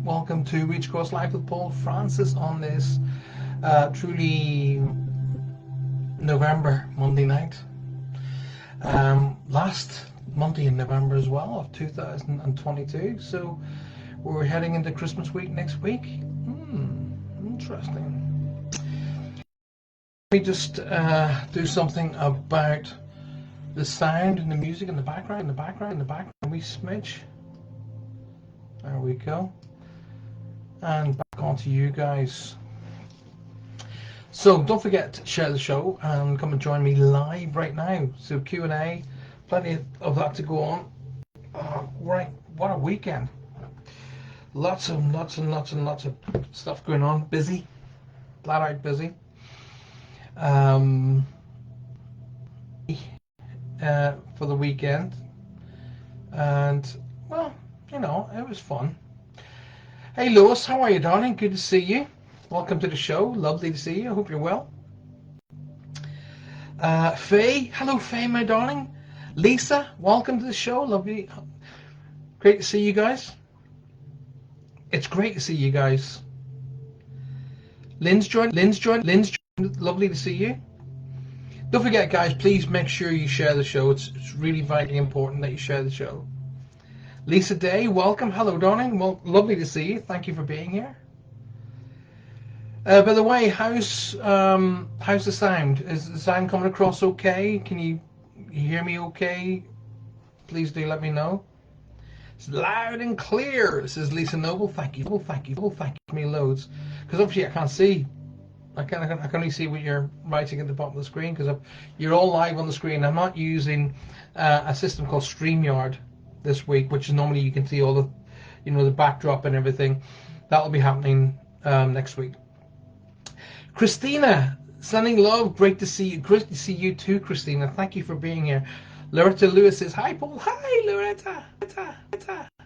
Welcome to Reach Across Life with Paul Francis on this truly November Monday night. Last Monday in November as well of 2022. So we're heading into Christmas week next week. Interesting. Let me just do something about the sound and the music in the background, we smidge. There we go. And back onto you guys. So don't forget to share the show and come and join me live right now. So Q&A, plenty of that to go on. Right, what a weekend. Lots of stuff going on. Busy, flat out busy. For the weekend, and well, you know, it was fun. Hey Lewis, how are you, darling? Good to see you. Welcome to the show. Lovely to see you. I hope you're well. Faye, hello Faye, my darling. Lisa, welcome to the show. Lovely. Great to see you guys. It's great to see you guys. Lynn's joined. Lovely to see you. Don't forget, guys, please make sure you share the show. It's really vitally important that you share the show. Lisa Day, welcome. Hello, darling. Well, lovely to see you. Thank you for being here. By the way, how's the sound? Is the sound coming across okay? Can you hear me okay? Please do let me know. It's loud and clear, says Lisa Noble. Thank you. Thank you me loads. Because obviously I can't see. I can only see what you're writing at the bottom of the screen because you're all live on the screen. I'm not using a system called StreamYard this week, which is normally you can see all the, you know, the backdrop and everything. That'll be happening next week. Christina, sending love. Great to see you. Great to see you too, Christina. Thank you for being here. Loretta Lewis says, hi, Paul. Hi, Loretta.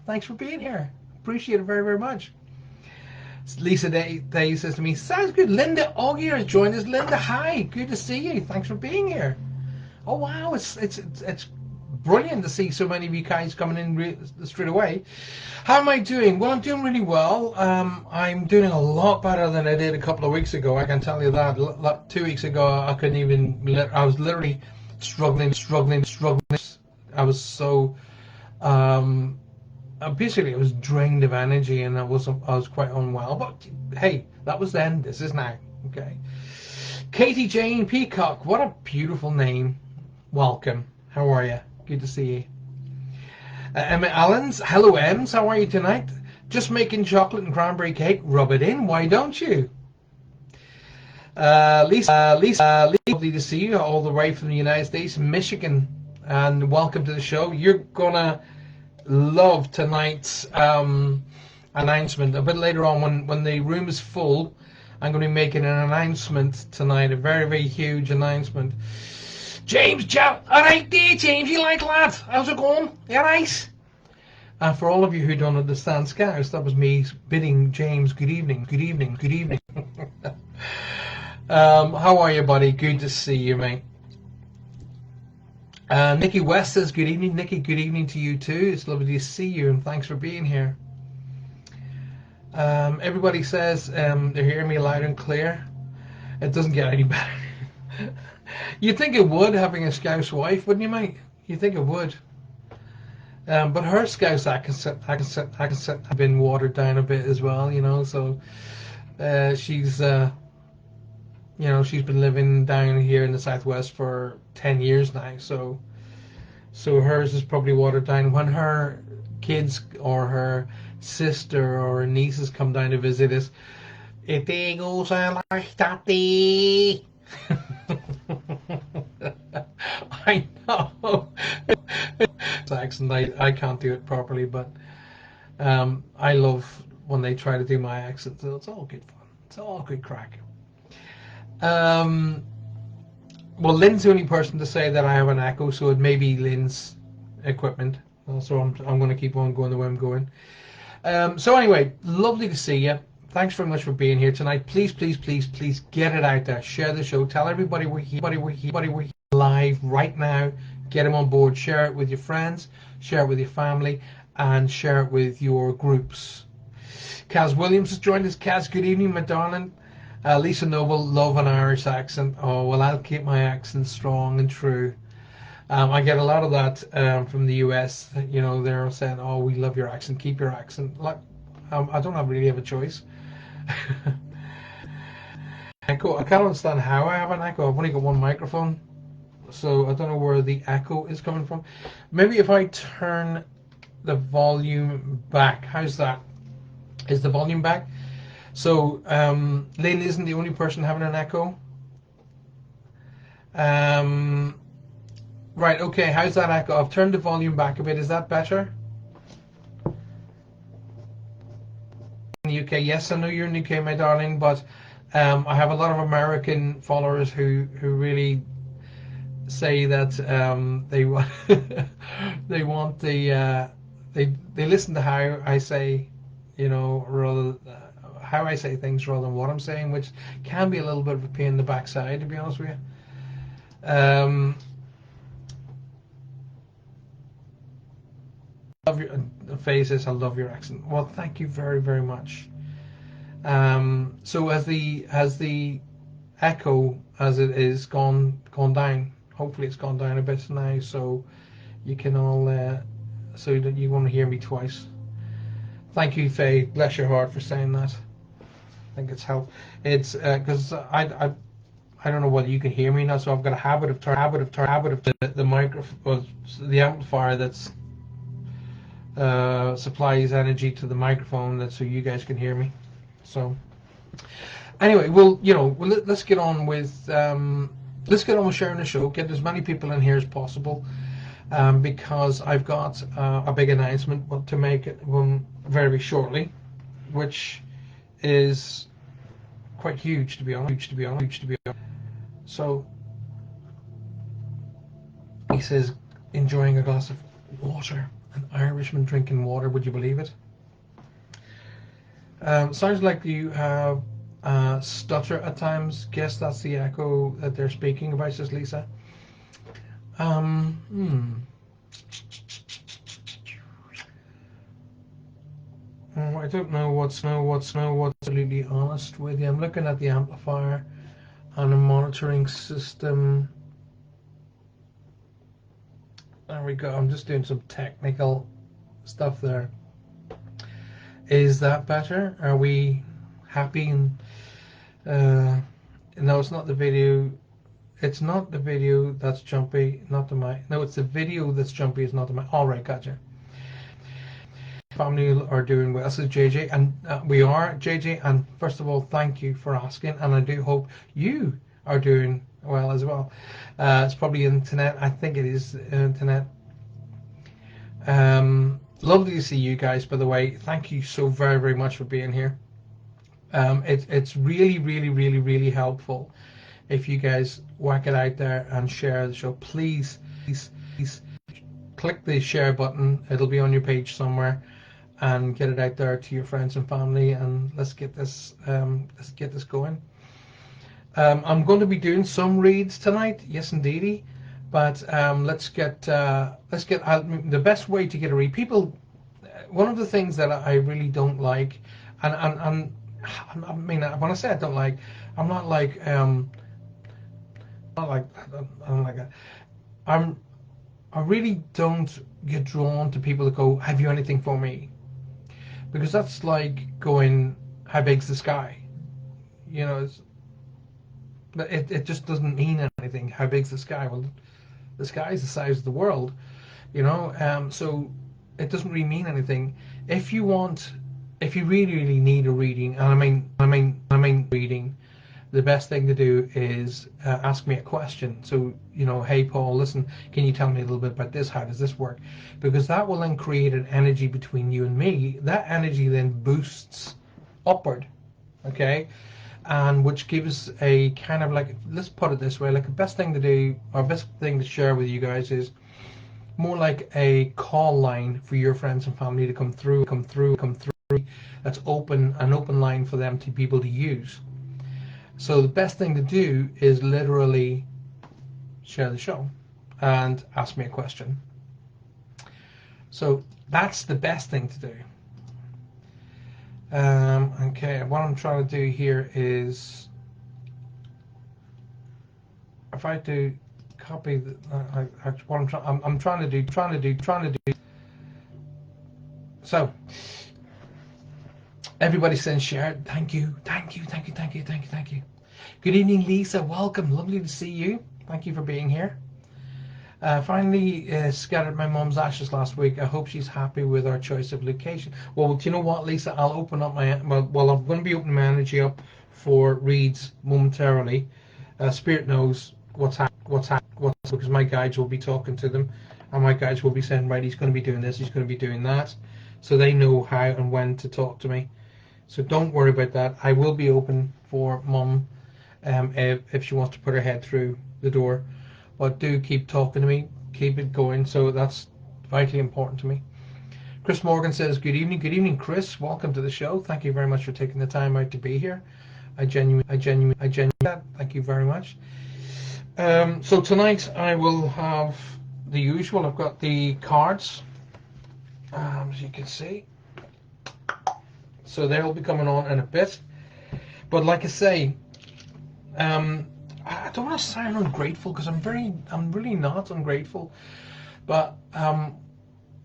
Thanks for being here. Appreciate it very, very much. Lisa Day says to me, sounds good. Linda Augier has joined us. Linda, hi. Good to see you. Thanks for being here. Oh, wow. It's brilliant to see so many of you guys coming in straight away. How am I doing? Well, I'm doing really well. I'm doing a lot better than I did a couple of weeks ago. I can tell you that. 2 weeks ago, I couldn't even... I was literally struggling. I was so... basically, I was drained of energy and I was quite unwell. But hey, that was then. This is now. Okay. Katie Jane Peacock, what a beautiful name. Welcome. How are you? Good to see you. Emma Allens, hello Ems. How are you tonight? Just making chocolate and cranberry cake. Rub it in. Why don't you? Lisa, lovely to see you all the way from the United States, Michigan, and welcome to the show. You're gonna love tonight's announcement. A bit later on, when the room is full, I'm going to be making an announcement tonight, a very, very huge announcement. James, alright there, James, you like that? How's it going? You alright? And for all of you who don't understand Scouse, that was me bidding James good evening. How are you, buddy? Good to see you, mate. Nikki West says good evening. Nikki, good evening to you too. It's lovely to see you and thanks for being here. Everybody says they're hearing me loud and clear. It doesn't get any better. You'd think it would, having a Scouse wife, wouldn't you, mate? You'd think it would. But her Scouse accent have been watered down a bit as well, you know. So she's you know, she's been living down here in the southwest for 10 years now, so hers is probably watered down. When her kids or her sister or her nieces come down to visit us, if they go like that, I know. Accent, I can't do it properly, but I love when they try to do my accent, so it's all good fun. It's all good crack. Well, Lynn's the only person to say that I have an echo, so it may be Lynn's equipment. So I'm going to keep on going the way I'm going. So anyway, lovely to see you. Thanks very much for being here tonight. Please get it out there. Share the show. Tell everybody we're here live right now. Get them on board. Share it with your friends. Share it with your family. And share it with your groups. Kaz Williams has joined us. Kaz, good evening, my darling. Lisa Noble, love an Irish accent. Oh, well, I'll keep my accent strong and true. I get a lot of that from the US. You know, they're saying, "Oh, we love your accent. Keep your accent." Like, I don't really have a choice. Echo. I can't understand how I have an echo. I've only got one microphone, so I don't know where the echo is coming from. Maybe if I turn the volume back. How's that? Is the volume back? So Lynn isn't the only person having an echo. Right, okay, how's that echo? I've turned the volume back a bit. Is that better? In the UK, yes, I know you're in the UK, my darling, but I have a lot of American followers who really say that they want they want they listen to how I say, you know, rather how I say things rather than what I'm saying, which can be a little bit of a pain in the backside, to be honest with you. Love your faces. I love your accent. Well, thank you very, very much. So has the echo as it is gone down? Hopefully, it's gone down a bit now, so you can all so that you won't hear me twice. Thank you, Faye. Bless your heart for saying that. I think it's helped. It's because I don't know whether you can hear me now, so I've got a habit of the microphone, the amplifier that's supplies energy to the microphone, that so you guys can hear me. So anyway, let's get on with sharing the show. Get as many people in here as possible, because I've got a big announcement to make very shortly, which is quite huge, to be honest. So he says, enjoying a glass of water. An Irishman drinking water. Would you believe it? Sounds like you have stutter at times. Guess that's the echo that they're speaking about, says Lisa. I don't know what's absolutely honest with you. I'm looking at the amplifier and the monitoring system. There we go. I'm just doing some technical stuff there. Is that better? Are we happy? And no, it's not the video. It's not the video that's jumpy, not the mic. No, it's the video that's jumpy. It's not the mic. All right, gotcha. Family are doing well. This is JJ, and we are JJ. And first of all, thank you for asking, and I do hope you are doing well as well. It's probably internet. I think it is internet. Lovely to see you guys, by the way. Thank you so very, very much for being here. It's really, really, really, really helpful if you guys whack it out there and share the show. Please click the share button. It'll be on your page somewhere, and get it out there to your friends and family, and let's get this going. I'm going to be doing some reads tonight, yes indeedy, but let's get the best way to get a read. People, one of the things that I really don't like, and I mean, when I say I don't like, I'm not like I really don't get drawn to people that go, "Have you anything for me?" Because that's like going, "How big's the sky?" You know, it just doesn't mean anything. How big's the sky? Well, the sky is the size of the world, you know. So it doesn't really mean anything. If you really, really need a reading, and I mean reading, the best thing to do is ask me a question. So, you know, hey Paul, listen, can you tell me a little bit about this? How does this work? Because that will then create an energy between you and me. That energy then boosts upward, okay? And which gives a kind of like, let's put it this way, like the best thing to do, or best thing to share with you guys is more like a call line for your friends and family to come through. That's an open line for them to be able to use. So the best thing to do is literally share the show and ask me a question. So that's the best thing to do. Okay, what I'm trying to do here is, if I do copy the, what I'm trying to do. So everybody sends share. Thank you. Good evening, Lisa. Welcome. Lovely to see you. Thank you for being here. Finally scattered my mom's ashes last week. I hope she's happy with our choice of location. Well, do you know what, Lisa? I'll open up my, well, I'm going to be opening my energy up for reads momentarily. Spirit knows what's because my guides will be talking to them, and my guides will be saying, right, he's going to be doing this, he's going to be doing that, so they know how and when to talk to me. So don't worry about that. I will be open for Mum if she wants to put her head through the door. But do keep talking to me, keep it going. So that's vitally important to me. Chris Morgan says, good evening, Chris. Welcome to the show. Thank you very much for taking the time out to be here. I genuinely that. Thank you very much. So tonight I will have the usual. I've got the cards, as you can see. So they'll be coming on in a bit. But like I say, I don't want to sound ungrateful, because I'm really not ungrateful. But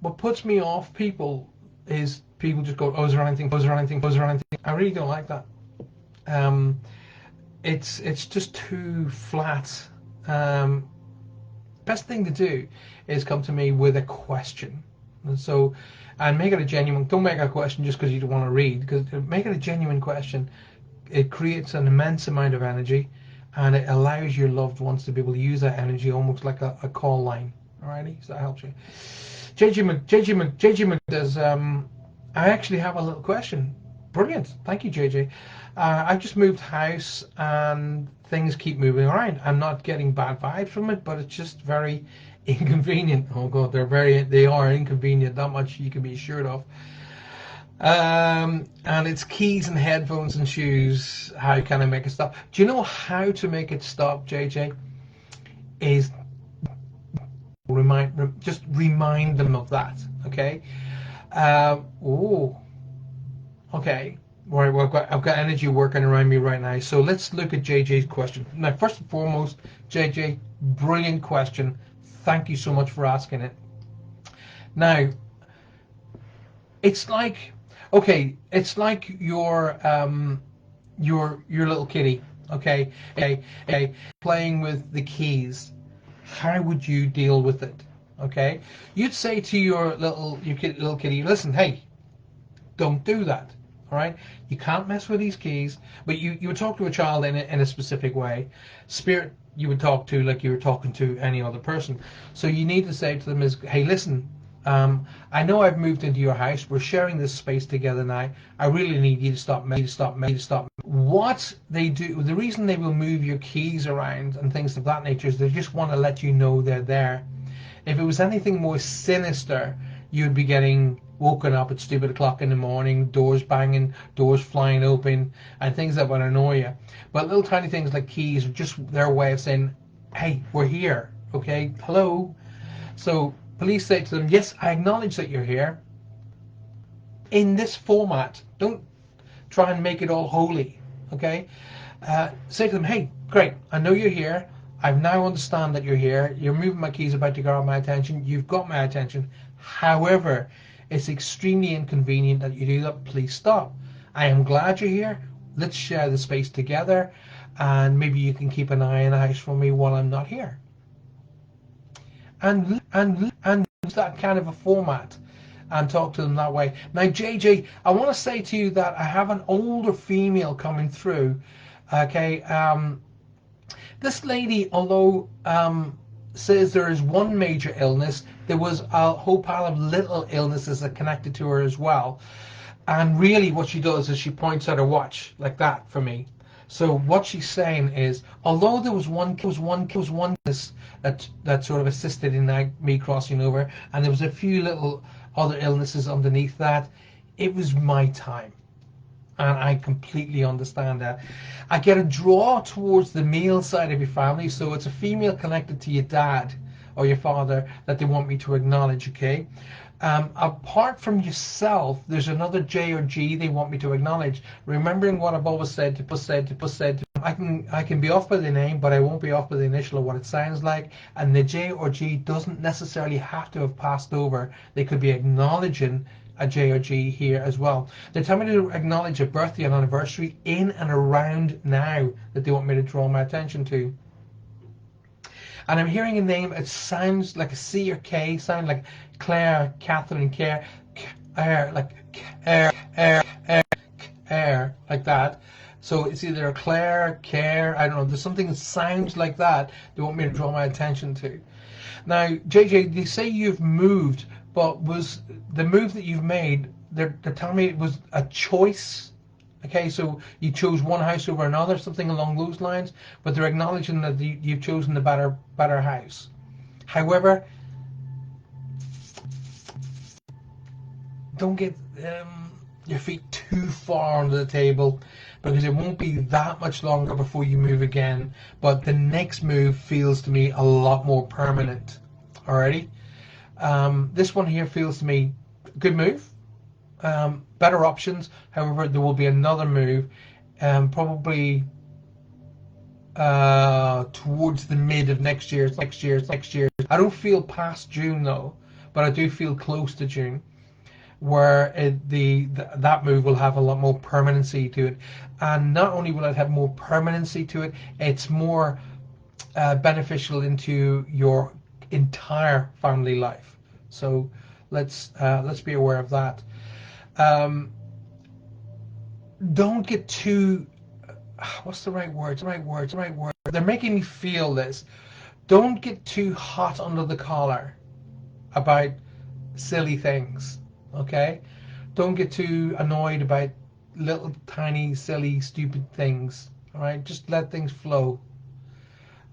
what puts me off people is people just go, oh, is there anything? I really don't like that. It's just too flat. Best thing to do is come to me with a question. And make it a genuine. Don't make a question just because you don't want to read. Because make it a genuine question. It creates an immense amount of energy, and it allows your loved ones to be able to use that energy almost like a call line. Alrighty, so that helps you. JJ does. I actually have a little question. Brilliant, thank you, JJ. I just moved house and things keep moving around. I'm not getting bad vibes from it, but it's just very inconvenient. Oh God, they are inconvenient. That much you can be assured of. And it's keys and headphones and shoes. How can I make it stop? Do you know how to make it stop, JJ? Is just remind them of that. Okay. Okay. Right. Well, I've got energy working around me right now. So let's look at JJ's question. Now, first and foremost, JJ, brilliant question. Thank you so much for asking it. Now, it's like, okay, it's like your little kitty, okay, playing with the keys. How would you deal with it? Okay, you'd say to your little kitty, listen, hey, don't do that. All right, you can't mess with these keys. But you would talk to a child in a specific way. Spirit, you would talk to like you were talking to any other person. So you need to say to them is, hey, listen, I know I've moved into your house. We're sharing this space together now. I really need you to stop. What they do, the reason they will move your keys around and things of that nature is they just want to let you know they're there. If it was anything more sinister, you'd be getting woken up at stupid o'clock in the morning, doors banging, doors flying open, and things that would annoy you. But little tiny things like keys are just their way of saying, hey, we're here, okay, hello. So please say to them, yes, I acknowledge that you're here. In this format, don't try and make it all holy, okay? Say to them, hey, great, I know you're here. I now understand that you're here. You're moving my keys about to grab my attention. You've got my attention. However, it's extremely inconvenient that you do that. Please stop. I am glad you're here. Let's share the space together, and maybe you can keep an eye on the house for me while I'm not here. And use that kind of a format and talk to them that way. Now, JJ, I want to say to you that I have an older female coming through. Okay, this lady, although says there is one major illness, there was a whole pile of little illnesses that connected to her as well. And really what she does is she points at her watch like that for me. So what she's saying is, although there was one illness that sort of assisted in me crossing over, and there was a few little other illnesses underneath that, it was my time. And I completely understand that. I get a draw towards the male side of your family, so it's a female connected to your dad, or your father that they want me to acknowledge, okay? Apart from yourself, there's another J or G they want me to acknowledge. Remembering what I've always said, I can be off by the name, but I won't be off by the initial of what it sounds like. And the J or G doesn't necessarily have to have passed over. They could be acknowledging a J or G here as well. They tell me to acknowledge a birthday and anniversary in and around now that they want me to draw my attention to. And I'm hearing a name, it sounds like a C or K, sound like Claire, Catherine, Care, like air, like that. So it's either Claire, Care, I don't know, there's something that sounds like that they want me to draw my attention to. Now, JJ, they say you've moved, but was the move that you've made, they're telling me it was a choice. Okay, so you chose one house over another, something along those lines, but they're acknowledging that you've chosen the better house. However, don't get your feet too far under the table, because it won't be that much longer before you move again, but the next move feels to me a lot more permanent. Alrighty? This one here feels to me good move. Better options. However, there will be another move, probably towards the mid of next year. I don't feel past June though, but I do feel close to June, where that move will have a lot more permanency to it. And not only will it have more permanency to it, it's more beneficial into your entire family life. So let's be aware of that. Don't get too, what's the right word? They're making me feel this. Don't get too hot under the collar about silly things, okay? Don't get too annoyed about little tiny silly stupid things, all right? Just let things flow.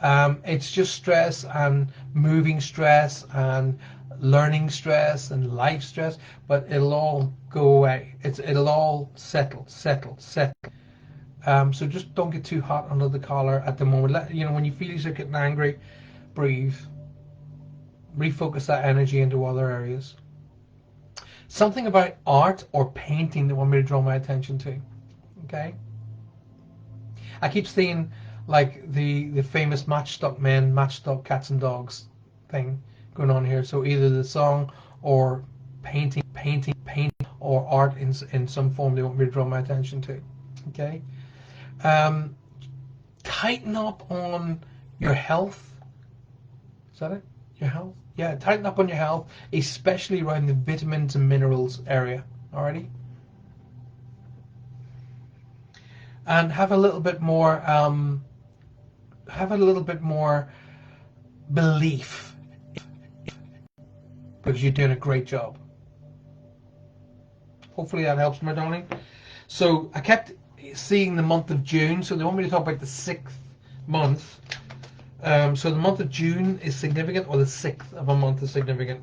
It's just stress and moving stress and learning stress and life stress, but it'll all go away. It'll all settle. So just don't get too hot under the collar at the moment. When you feel yourself getting angry, breathe. Refocus that energy into other areas. Something about art or painting they want me to draw my attention to. Okay? I keep seeing like the famous matchstick men, matchstick cats and dogs thing going on here. So either the song or painting or art in some form they want me to draw my attention to. Okay? Tighten up on your health. Is that it? Your health? Yeah, tighten up on your health, especially around the vitamins and minerals area. Alrighty? And have a little bit more belief, because you're doing a great job. Hopefully that helps, my darling. So I kept seeing the month of June, so they want me to talk about the 6th month. So the month of June is significant, or the 6th of a month is significant.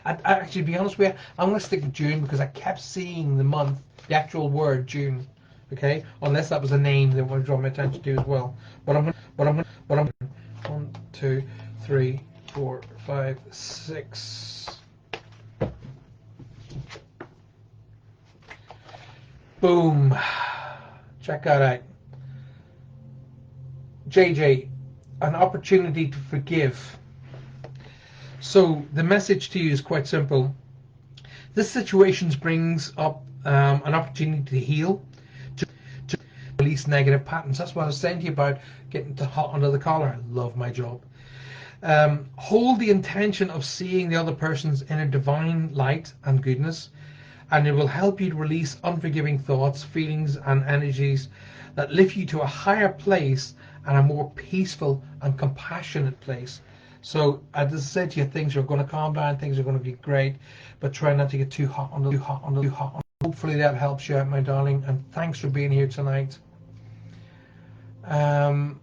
I actually, to be honest with you, I'm going to stick with June because I kept seeing the month, the actual word June. Okay, unless that was a name they want to draw my attention to as well. But I'm 1, 2, 3, 4, 5, 6. Boom. Check that out. JJ, an opportunity to forgive. So the message to you is quite simple. This situation brings up an opportunity to heal, to release negative patterns. That's what I was saying to you about getting too hot under the collar. I love my job. Hold the intention of seeing the other person's inner divine light and goodness, and it will help you to release unforgiving thoughts, feelings, and energies that lift you to a higher place and a more peaceful and compassionate place. So, as I said to you, things are going to calm down, things are going to be great, but try not to get too hot under. Hopefully that helps you out, my darling, and thanks for being here tonight. Have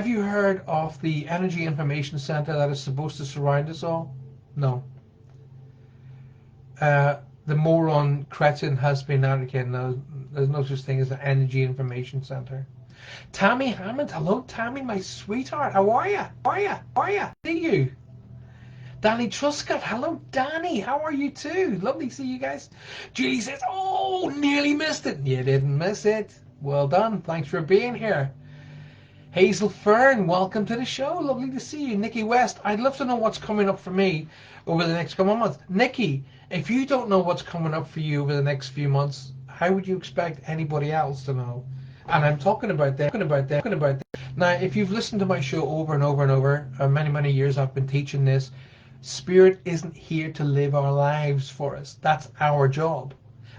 you heard of the Energy Information Center that is supposed to surround us all? No. The moron cretin has been advocating there's no such thing as an Energy Information Center. Tammy Hammond, hello Tammy, my sweetheart. How are you? See you. Danny Truscott, hello Danny. How are you too? Lovely to see you guys. Julie says, oh, nearly missed it. You didn't miss it. Well done. Thanks for being here. Hazel Fern, welcome to the show. Lovely to see you. Nikki West, I'd love to know what's coming up for me over the next couple of months. Nikki, if you don't know what's coming up for you over the next few months, how would you expect anybody else to know? And I'm talking about that. Now, if you've listened to my show over and over and over, many years I've been teaching this, Spirit isn't here to live our lives for us. That's our job.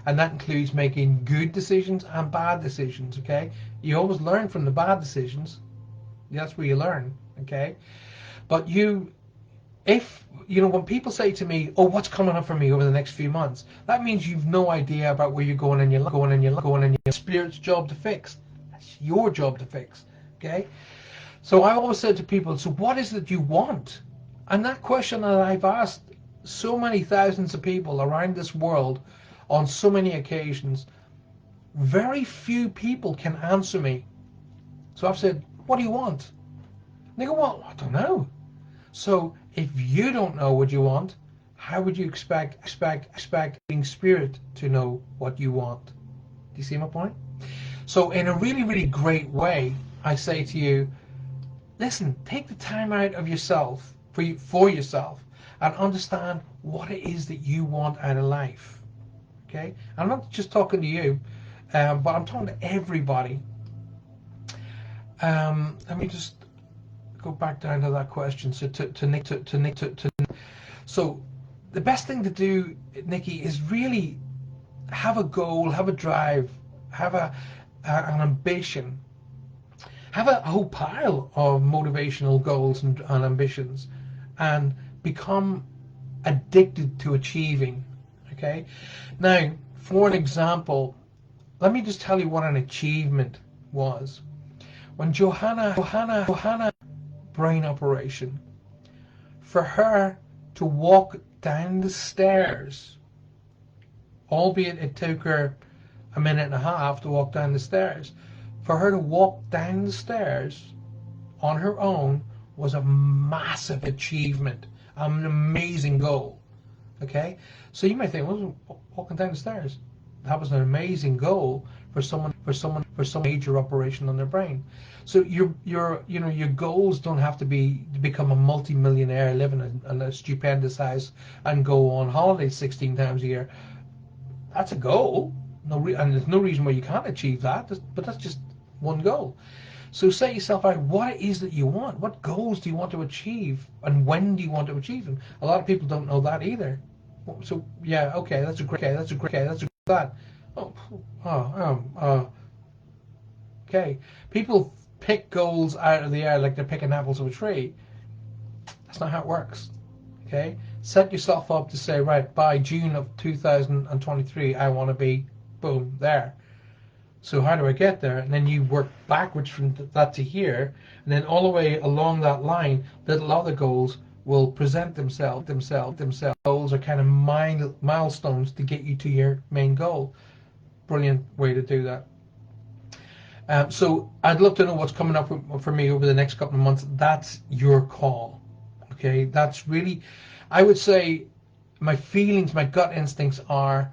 And that includes making good decisions and bad decisions, okay? You always learn from the bad decisions. That's where you learn, okay? But when people say to me, oh, what's coming up for me over the next few months? That means you've no idea about where you're going and you're going and your Spirit's job to fix. That's your job to fix, okay? So I always said to people, so what is it you want? And that question that I've asked so many thousands of people around this world on so many occasions, very few people can answer me. So I've said, what do you want? And they go, well, I don't know. So if you don't know what you want, how would you expect being Spirit to know what you want? Do you see my point? So in a really great way, I say to you, listen, take the time out of yourself, for yourself, and understand what it is that you want out of life. Okay? I'm not just talking to you, but I'm talking to everybody. Let me just go back down to that question. So to Nick, so the best thing to do, Nikki, is really have a goal, have a drive, have an ambition, have a whole pile of motivational goals and ambitions, and become addicted to achieving. Okay? Now, for an example, let me just tell you what an achievement was. When Johanna brain operation, for her to walk down the stairs, albeit it took her a minute and a half to walk down the stairs, for her to walk down the stairs on her own was a massive achievement, an amazing goal. Okay, so you might think, well, walking down the stairs, that was an amazing goal for some major operation on their brain. So your goals don't have to be to become a multi-millionaire, living in a stupendous house and go on holiday 16 times a year. That's a goal. And there's no reason why you can't achieve that. But that's just one goal. So set yourself out what it is that you want. What goals do you want to achieve, and when do you want to achieve them? A lot of people don't know that either. So yeah, okay, that's a great that. Okay. People pick goals out of the air like they're picking apples from a tree. That's not how it works. Okay. Set yourself up to say, right, by June of 2023, I want to be, boom, there. So how do I get there? And then you work backwards from that to here, and then all the way along that line, little other goals will present themselves. Goals are kind of milestones to get you to your main goal. Brilliant way to do that. So I'd love to know what's coming up for me over the next couple of months. That's your call. Okay, that's really, I would say, my feelings, my gut instincts are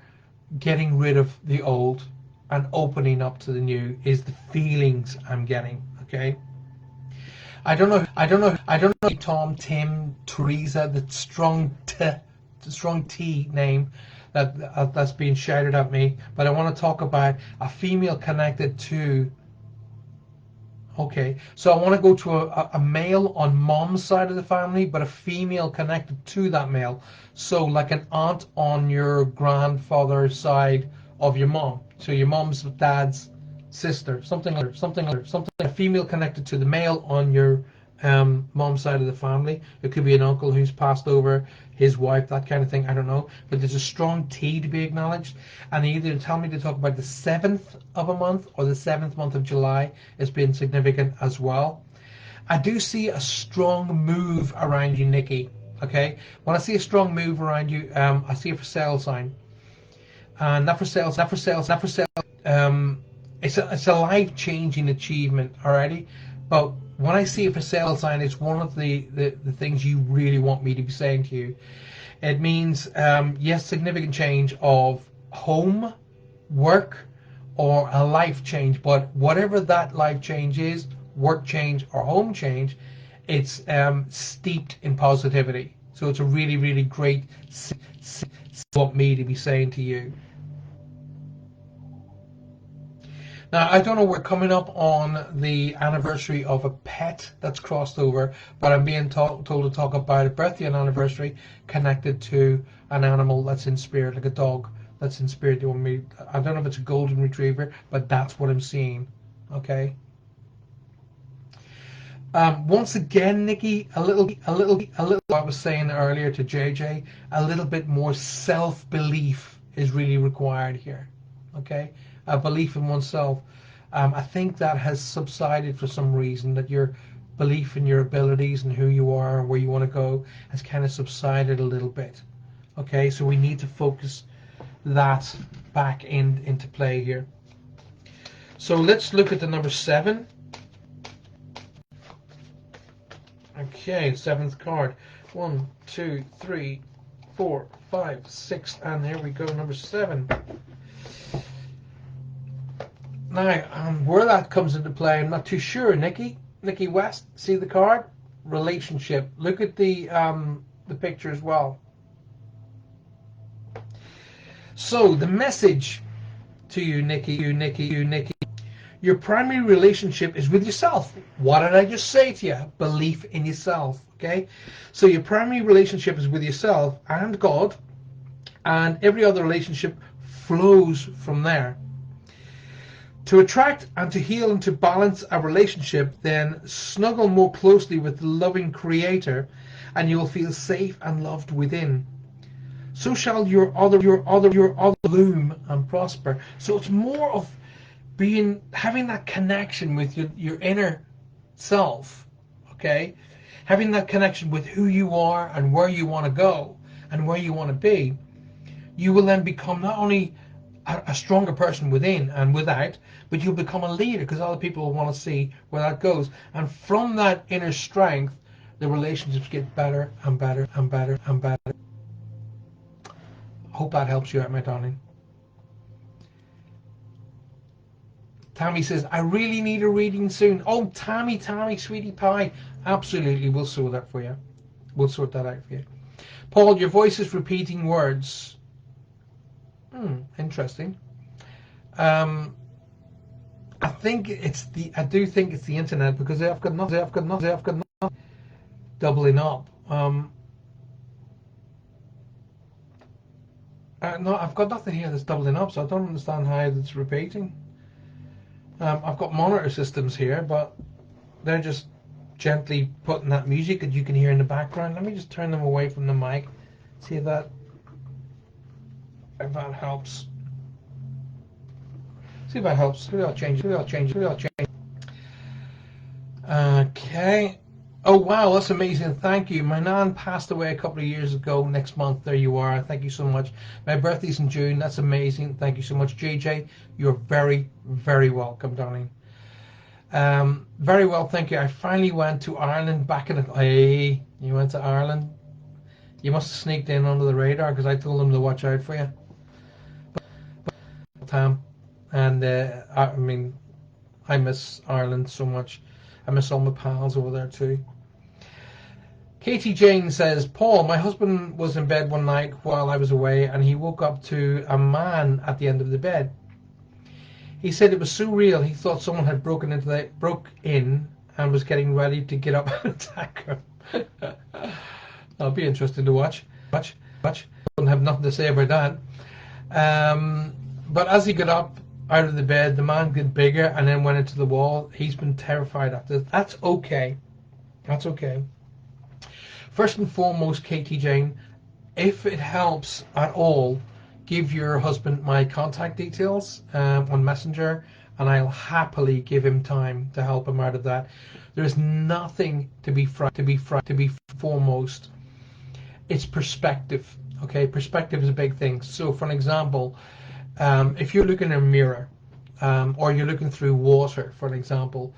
getting rid of the old and opening up to the new is the feelings I'm getting. Okay. I don't know Tom, Tim, Teresa, the strong T name that's being shouted at me, but I want to talk about a female connected to. Okay, so I want to go to a male on mom's side of the family, but a female connected to that male. So like an aunt on your grandfather's side of your mom. So your mom's dad's sister, something. A female connected to the male on your mom's side of the family. It could be an uncle who's passed over, his wife, that kind of thing. I don't know. But there's a strong T to be acknowledged. And they either tell me to talk about the 7th of a month or the 7th month of July as being significant as well. I do see a strong move around you, Nikki. Okay? When I see a strong move around you, I see a for sale sign. Not for sale. it's a life-changing achievement already. But when I see a for sale sign, it's one of the things you really want me to be saying to you. It means, yes, significant change of home, work, or a life change. But whatever that life change is, work change or home change, it's steeped in positivity. So it's a really, really great want me to be saying to you. Now, I don't know, we're coming up on the anniversary of a pet that's crossed over, but I'm being told to talk about a birthday and anniversary connected to an animal that's in spirit, like a dog that's in spirit. I don't know if it's a golden retriever, but that's what I'm seeing. Okay. Once again, Nikki, a little. I was saying earlier to JJ, a little bit more self-belief is really required here. Okay, a belief in oneself. I think that has subsided for some reason. That your belief in your abilities and who you are and where you want to go has kind of subsided a little bit. Okay, so we need to focus that back into play here. So let's look at the number 7. Okay, 7th card. 1, 2, 3, 4, 5, 6, and here we go, number 7. Now, where that comes into play, I'm not too sure. Nikki West, see the card? Relationship. Look at the picture as well. So the message to you, Nikki. Your primary relationship is with yourself. What did I just say to you? Belief in yourself. Okay? So your primary relationship is with yourself and God, and every other relationship flows from there. To attract and to heal and to balance a relationship, then snuggle more closely with the loving Creator, and you will feel safe and loved within. So shall your other bloom and prosper. So it's more of having that connection with your inner self, okay? Having that connection with who you are and where you want to go and where you want to be. You will then become not only a stronger person within and without, but you'll become a leader because other people will want to see where that goes. And from that inner strength, the relationships get better and better and better and better. Hope that helps you out, my darling. Tammy says, I really need a reading soon. Oh, Tammy, sweetie pie. Absolutely, we'll sort that for you. We'll sort that out for you. Paul, your voice is repeating words. Interesting. I do think it's the internet because I've got nothing doubling up. No, I've got nothing here that's doubling up, so I don't understand how it's repeating. I've got monitor systems here, but they're just gently putting that music that you can hear in the background. Let me just turn them away from the mic. See if that helps. See if that helps. Maybe I'll change it. Okay. Oh, wow, that's amazing. Thank you. My nan passed away a couple of years ago. Next month, there you are. Thank you so much. My birthday's in June. That's amazing. Thank you so much. JJ, you're very, very welcome, darling. Very well, thank you. I finally went to Ireland back in the... Hey, you went to Ireland? You must have sneaked in under the radar because I told them to watch out for you. Tam. And, I mean, I miss Ireland so much. I miss all my pals over there too. Katie Jane says, Paul, my husband was in bed one night while I was away and he woke up to a man at the end of the bed. He said it was so real he thought someone had broke in and was getting ready to get up and attack him. That'll be interesting to watch. Don't have nothing to say about that. But as he got up out of the bed, the man got bigger and then went into the wall. He's been terrified after this. That's okay. First and foremost, Katie Jane, if it helps at all, give your husband my contact details on Messenger, and I'll happily give him time to help him out of that. There's nothing to be foremost. It's perspective. Okay, perspective is a big thing. So, for an example, if you're looking in a mirror, or you're looking through water, for an example,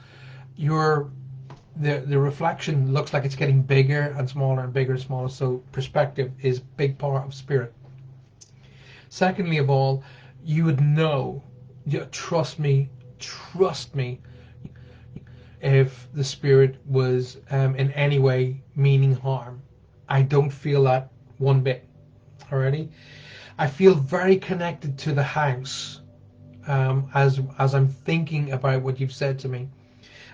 the reflection looks like it's getting bigger and smaller and bigger and smaller. So perspective is a big part of spirit. Secondly of all, you would know, trust me, if the spirit was in any way meaning harm. I don't feel that one bit. Alrighty, I feel very connected to the house as I'm thinking about what you've said to me.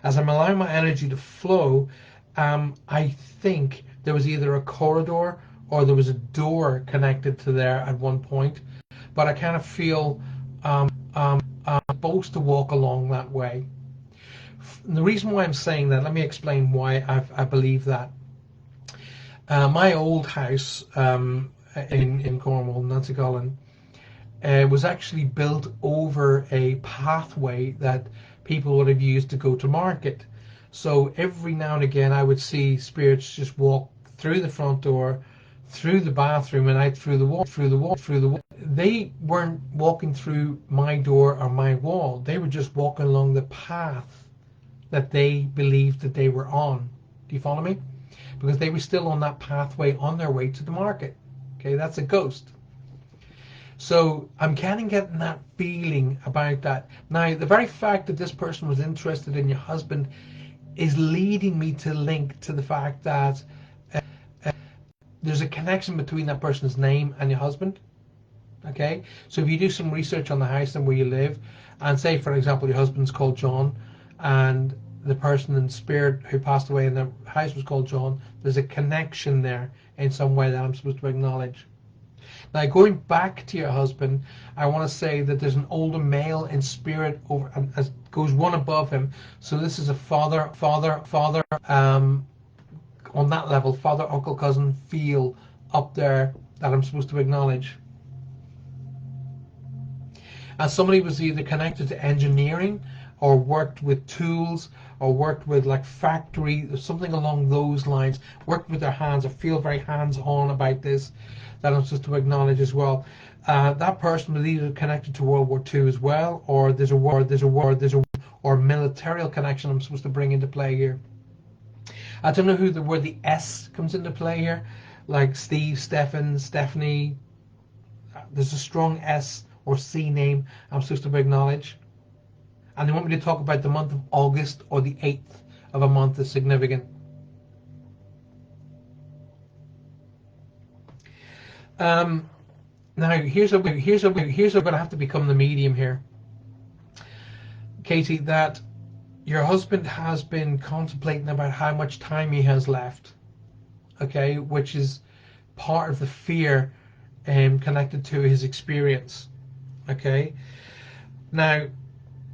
As I'm allowing my energy to flow, I think there was either a corridor or there was a door connected to there at one point, but I kind of feel supposed to walk along that way. The reason why I'm saying that, let me explain why I believe that. My old house in Cornwall, Nancygolan, was actually built over a pathway that people would have used to go to market. So every now and again I would see spirits just walk through the front door, through the bathroom, and out through the wall. They weren't walking through my door or my wall. They were just walking along the path that they believed that they were on. Do you follow me? Because they were still on that pathway on their way to the market. Okay, that's a ghost. So I'm kind of getting that feeling about that. Now, the very fact that this person was interested in your husband is leading me to link to the fact that there's a connection between that person's name and your husband. Okay, so if you do some research on the house and where you live, and say, for example, your husband's called John, and the person in spirit who passed away in the house was called John, there's a connection there in some way that I'm supposed to acknowledge. Now, going back to your husband, I want to say that there's an older male in spirit over, and as goes one above him. So this is a father, on that level, father, uncle, cousin, feel up there that I'm supposed to acknowledge. And somebody was either connected to engineering or worked with tools or worked with like factory, something along those lines, worked with their hands. I feel very hands-on about this that I'm supposed to acknowledge as well. That person was either connected to World War II as well, or there's a military connection I'm supposed to bring into play here. I don't know where the S comes into play here, like Steve, Stefan, Stephanie. There's a strong S or C name I'm supposed to acknowledge. And they want me to talk about the month of August or the 8th of a month is significant. Now here's a going to have to become the medium here, Katie. That your husband has been contemplating about how much time he has left. Okay, which is part of the fear connected to his experience. Okay, now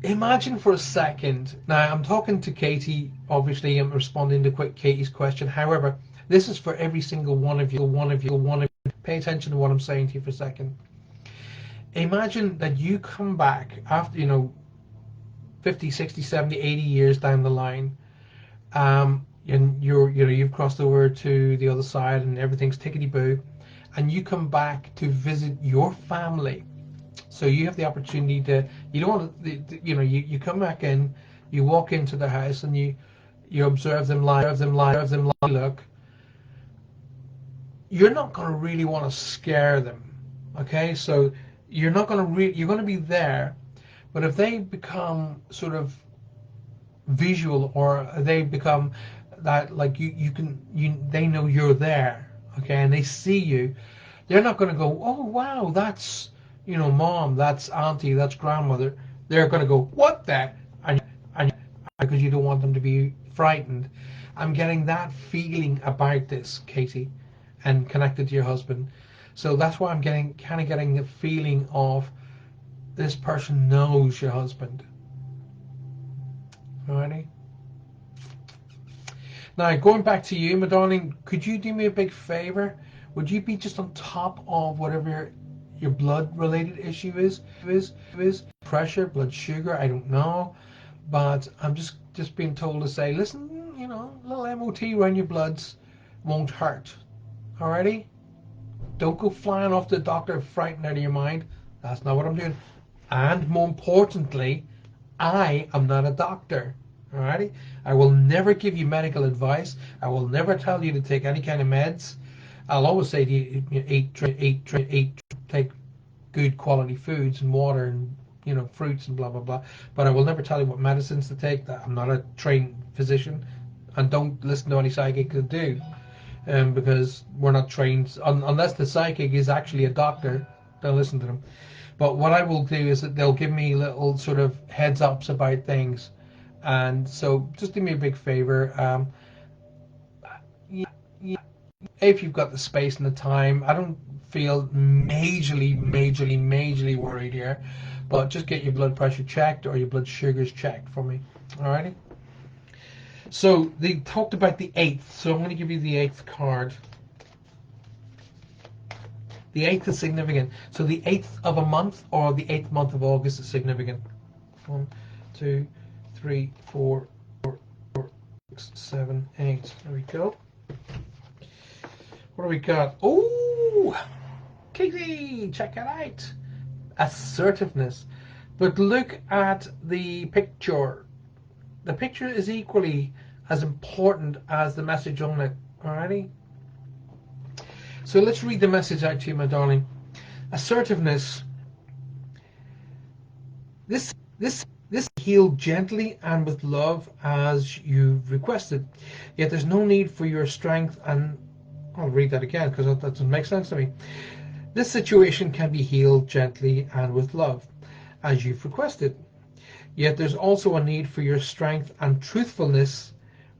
imagine for a second. Now I'm talking to Katie. Obviously, I'm responding to Katie's question. However, this is for every single one of you. Pay attention to what I'm saying to you for a second. Imagine that you come back after 50, 60, 70, 80 years down the line, and you've crossed over to the other side and everything's tickety-boo, and you come back to visit your family. So you have the opportunity to, you don't want to, you come back in, you walk into the house and you observe them live, look. You're not going to really want to scare them, okay? So you're not going to you're going to be there, but if they become sort of visual or they become that like they know you're there, okay, and they see you, they're not going to go, oh wow, that's mom, that's auntie, that's grandmother. They're going to go, what the, and because you don't want them to be frightened. I'm getting that feeling about this, Katie, and connected to your husband. So that's why I'm getting the feeling of this person knows your husband. Alrighty. Now going back to you, my darling, could you do me a big favor? Would you be just on top of whatever your blood related issue is pressure, blood sugar, I don't know, but I'm just being told to say, listen, little MOT around your bloods won't hurt. Alrighty? Don't go flying off to the doctor frightened out of your mind. That's not what I'm doing. And more importantly, I am not a doctor. Alrighty? I will never give you medical advice. I will never tell you to take any kind of meds. I'll always say to you, eat, take good quality foods and water and fruits and blah blah blah. But I will never tell you what medicines to take. That I'm not a trained physician, and don't listen to any psychic that do, because we're not trained unless the psychic is actually a doctor. Don't listen to them. But what I will do is that they'll give me little sort of heads ups about things, and so just do me a big favor. If you've got the space and the time, I don't feel majorly worried here, but just get your blood pressure checked or your blood sugars checked for me. Alrighty. So they talked about the 8th, so I'm going to give you the 8th card. The 8th is significant. So the 8th of a month or the 8th month of August is significant. 1, 2, 3, 4, 6, 7, 8. There we go. What do we got? Oh, Katie, check it out. Assertiveness. But look at the picture. The picture is equally as important as the message on it. Alrighty? So let's read the message out to you, my darling. Assertiveness. This heal gently and with love as you've requested. Yet there's no need for your strength, and I'll read that again because that doesn't make sense to me. This situation can be healed gently and with love as you've requested. Yet there's also a need for your strength and truthfulness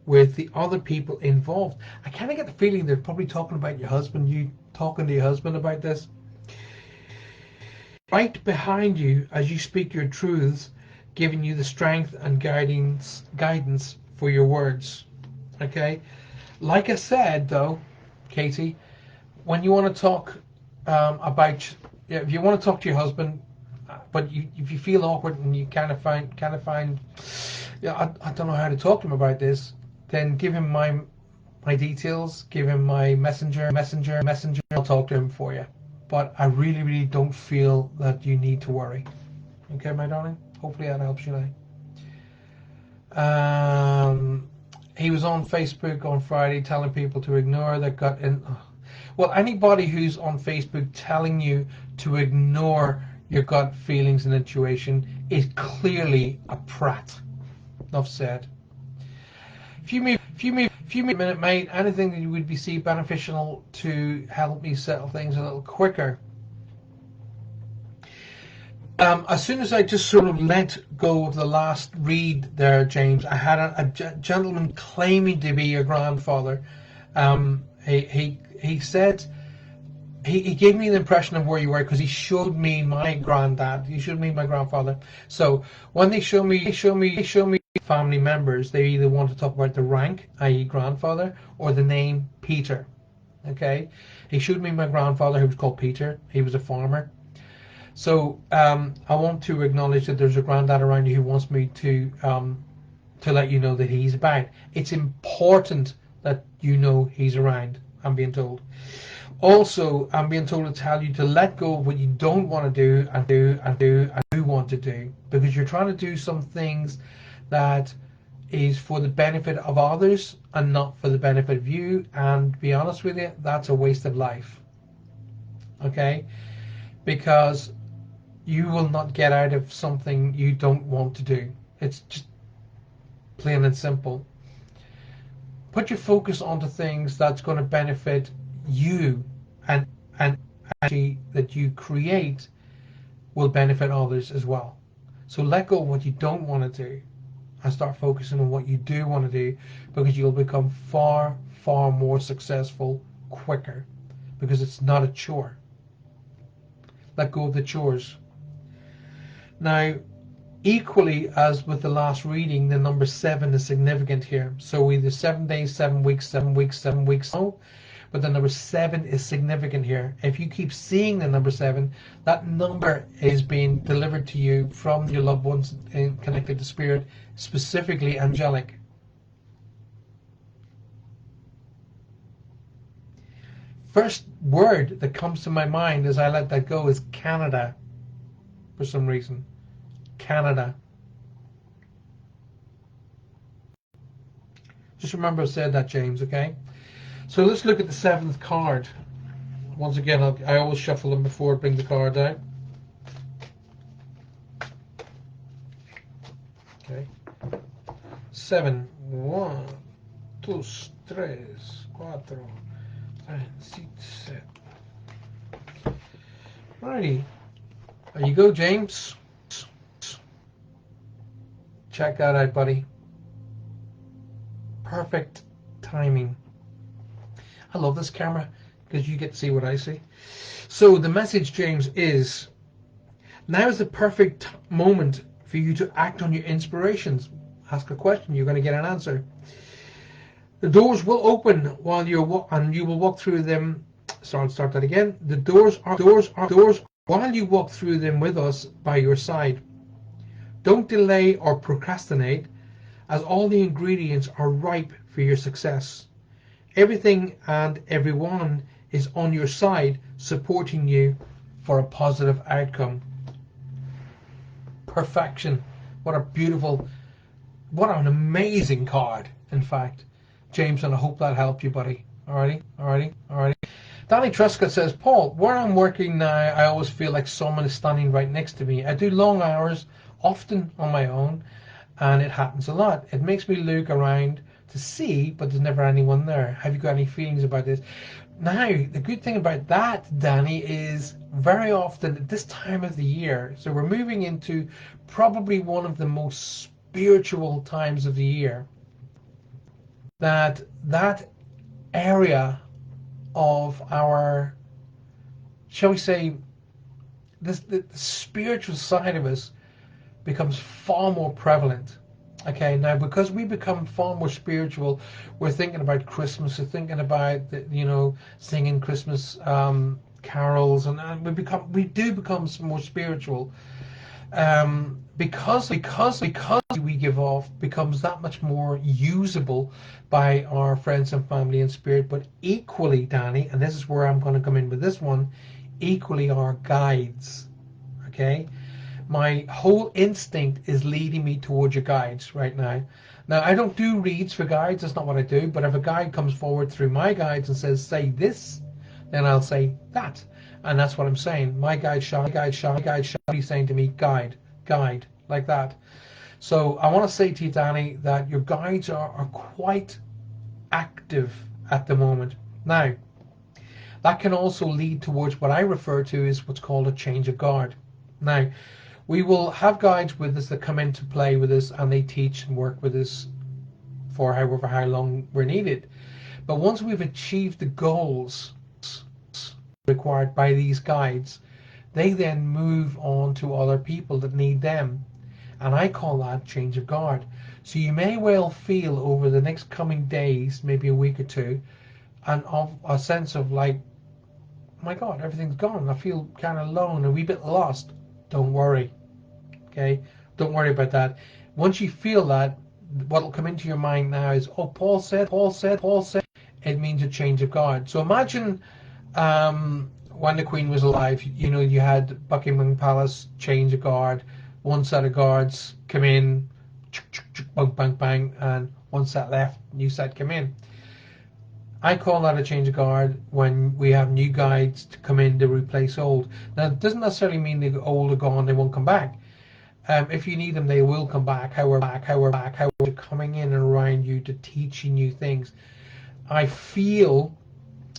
with the other people involved. I kind of get the feeling they're probably talking about your husband, you talking to your husband about this. Right behind you as you speak your truths, giving you the strength and guidance for your words. Okay? Like I said, though, Katie, when you want to talk if you want to talk to your husband, but if you feel awkward and you kind of find, I don't know how to talk to him about this, then give him my details, give him my messenger. I'll talk to him for you. But I really don't feel that you need to worry. Okay, my darling? Hopefully that helps you now. He was on Facebook on Friday telling people to ignore their gut. Well, anybody who's on Facebook telling you to ignore your gut feelings and intuition is clearly a prat. Enough said. If you move a minute, mate, anything that you would be see beneficial to help me settle things a little quicker. As soon as I just sort of let go of the last read there, James, I had a gentleman claiming to be your grandfather. He said he gave me the impression of where you were because he showed me my granddad. He showed me my grandfather. So when they show me family members, they either want to talk about the rank, i.e. grandfather, or the name Peter. Okay? He showed me my grandfather who was called Peter. He was a farmer. So I want to acknowledge that there's a granddad around you who wants me to let you know that he's about. It's important that you know he's around, I'm being told. Also, I'm being told to tell you to let go of what you don't want to do and do want to do, because you're trying to do some things that is for the benefit of others and not for the benefit of you. And to be honest with you, that's a waste of life. Okay? Because you will not get out of something you don't want to do. It's just plain and simple. Put your focus onto things that's going to benefit you, and actually that you create will benefit others as well. So let go of what you don't want to do and start focusing on what you do want to do, because you'll become far more successful quicker, because it's not a chore. Let go of the chores. Now, equally as with the last reading, the number 7 is significant here. So either 7 days, 7 weeks, 7 weeks, 7 weeks. No, but the number 7 is significant here. If you keep seeing the number 7, that number is being delivered to you from your loved ones connected to spirit, specifically angelic. First word that comes to my mind as I let that go is Canada. for some reason. Canada. Just remember I said that, James, okay? So let's look at the 7th card. Once again, I always shuffle them before I bring the card out. Okay. 7. 1, 2, 3, 4, 5, 6, 7. Righty. There you go, James. Check that out, buddy. Perfect timing. I love this camera because you get to see what I see. So the message, James, is now is the perfect moment for you to act on your inspirations. Ask a question, you're going to get an answer. The doors will open while and you will walk through them. So I'll start that again. The doors are while you walk through them with us by your side. Don't delay or procrastinate, as all the ingredients are ripe for your success. Everything and everyone is on your side, supporting you for a positive outcome. Perfection. What a beautiful, what an amazing card, in fact. James, and I hope that helped you, buddy. Alrighty. Danny Truscott says, Paul, where I'm working now, I always feel like someone is standing right next to me. I do long hours, often on my own, and it happens a lot. It makes me look around to see, but there's never anyone there. Have you got any feelings about this? Now, the good thing about that, Danny, is very often at this time of the year, so we're moving into probably one of the most spiritual times of the year, that area of our, shall we say, the spiritual side of us becomes far more prevalent. Okay, now because we become far more spiritual, we're thinking about Christmas, we're thinking about singing Christmas carols, and we do become more spiritual. Because we give off becomes that much more usable by our friends and family and spirit, but equally, Danny, and this is where I'm going to come in with this one, equally our guides. Okay, my whole instinct is leading me towards your guides right now. Now, I don't do reads for guides, that's not what I do, but if a guide comes forward through my guides and says, say this, then I'll say that. And that's what I'm saying. My guide shall be saying to me, guide, like that. So I want to say to you, Danny, that your guides are quite active at the moment. Now, that can also lead towards what I refer to as what's called a change of guard. Now, we will have guides with us that come into play with us, and they teach and work with us for however how long we're needed. But once we've achieved the goals required by these guides, they then move on to other people that need them, and I call that change of guard. So you may well feel over the next coming days, maybe a week or two, and of a sense of like, oh my God, everything's gone, I feel kind of alone, a wee bit lost. Don't worry, okay? Don't worry about that. Once you feel that, what will come into your mind now is, oh, Paul said, it means a change of guard. So imagine when the Queen was alive, you had Buckingham Palace change of guard, one set of guards come in, bang, bang, bang, and one set left, new set come in. I call that a change of guard when we have new guides to come in to replace old. Now, it doesn't necessarily mean the old are gone, they won't come back. If you need them, they will come back. However, coming in and around you to teach you new things. I feel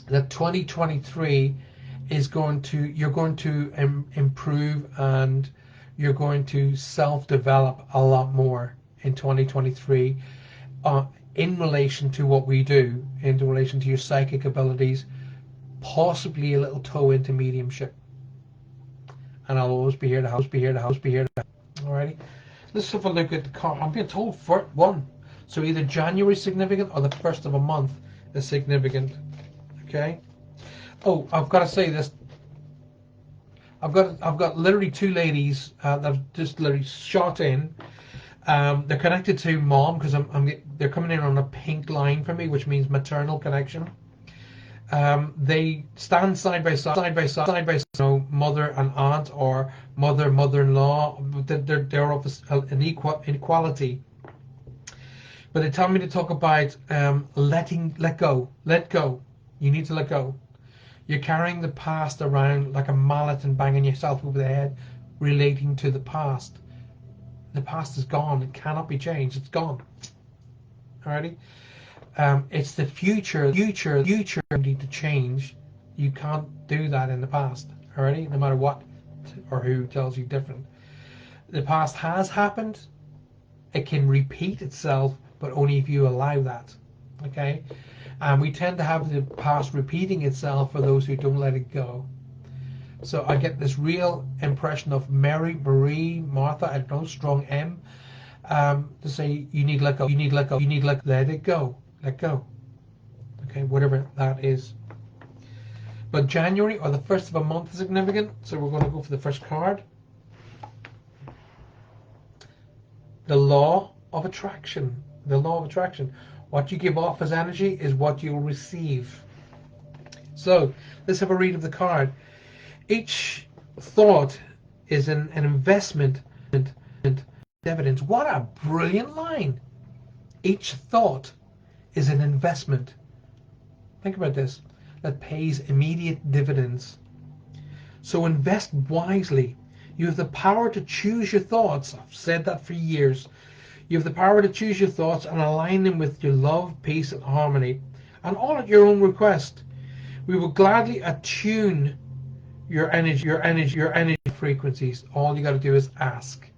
that 2023 is you're going to improve, and you're going to self-develop a lot more in 2023 in relation to what we do, in relation to your psychic abilities, possibly a little toe into mediumship. And I'll always be here to help. Alrighty, let's have a look at the card. I'm being told for one, so either January is significant or the first of a month is significant. Okay. Oh, I've got to say this. I've got literally two ladies that have just literally shot in. They're connected to mom because they're coming in on a pink line for me, which means maternal connection. They stand side by side. So mother and aunt, or mother-in-law. They're of an equality. But they tell me to talk about let go. You need to let go. You're carrying the past around like a mallet and banging yourself over the head, relating to the past. The past is gone. It cannot be changed. It's gone. Alrighty. It's the future you need to change. You can't do that in the past. Alrighty. No matter what or who tells you different. The past has happened. It can repeat itself, but only if you allow that. Okay. And we tend to have the past repeating itself for those who don't let it go. So I get this real impression of Mary, Marie, Martha, I don't know, strong M, to say you need to let go, you need to let go, you need to let it go, let go. Okay, whatever that is. But January or the first of a month is significant, so we're going to go for the first card. The law of attraction. The law of attraction. What you give off as energy is what you'll receive. So let's have a read of the card. Each thought is an investment and dividends. What a brilliant line. Each thought is an investment. Think about this. That pays immediate dividends. So invest wisely. You have the power to choose your thoughts. I've said that for years. You have the power to choose your thoughts and align them with your love, peace, and harmony, and all at your own request. We will gladly attune your energy frequencies. All you got to do is ask.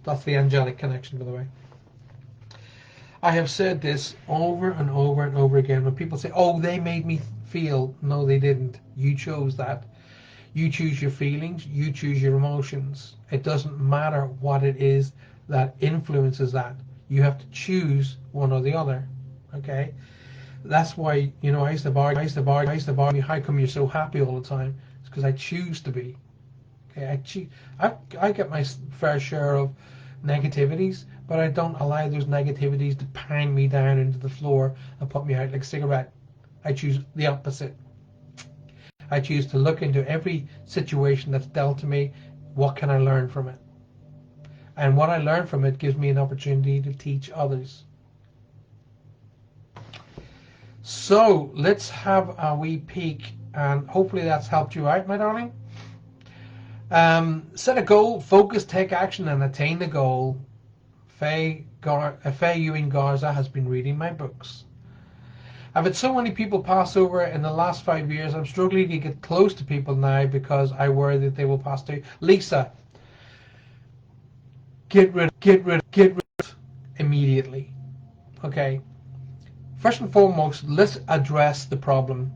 That's the angelic connection, by the way. I have said this over and over and over again. When people say, "Oh, they made me feel," no, they didn't. You chose that. You choose your feelings. You choose your emotions. It doesn't matter what it is that influences that. You have to choose one or the other. Okay. That's why, I used to bar me. How come you're so happy all the time? It's because I choose to be. Okay, I get my fair share of negativities, but I don't allow those negativities to pound me down into the floor and put me out like a cigarette. I choose the opposite. I choose to look into every situation that's dealt to me. What can I learn from it? And what I learn from it gives me an opportunity to teach others. So let's have a wee peek, and hopefully that's helped you out, my darling. Set a goal, focus, take action, and attain the goal. Faye Ewing Garza has been reading my books. I've had so many people pass over in the last 5 years. I'm struggling to get close to people now because I worry that they will pass through. Lisa, get rid immediately. Okay. First and foremost, let's address the problem.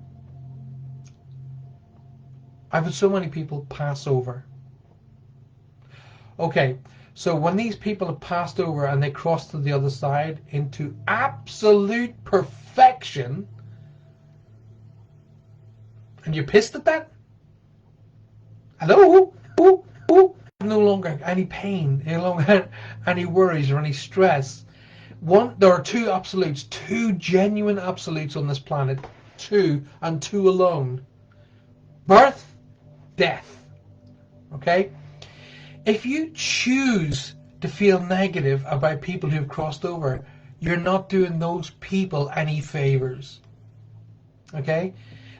I've had so many people pass over. Okay, so when these people have passed over and they cross to the other side into absolute perfection, and you're pissed at that? Hello? No longer any pain, no longer any worries or any stress. There are two absolutes, two genuine absolutes on this planet, two and two alone. Birth, death. Okay? If you choose to feel negative about people who've crossed over, you're not doing those people any favors. Okay?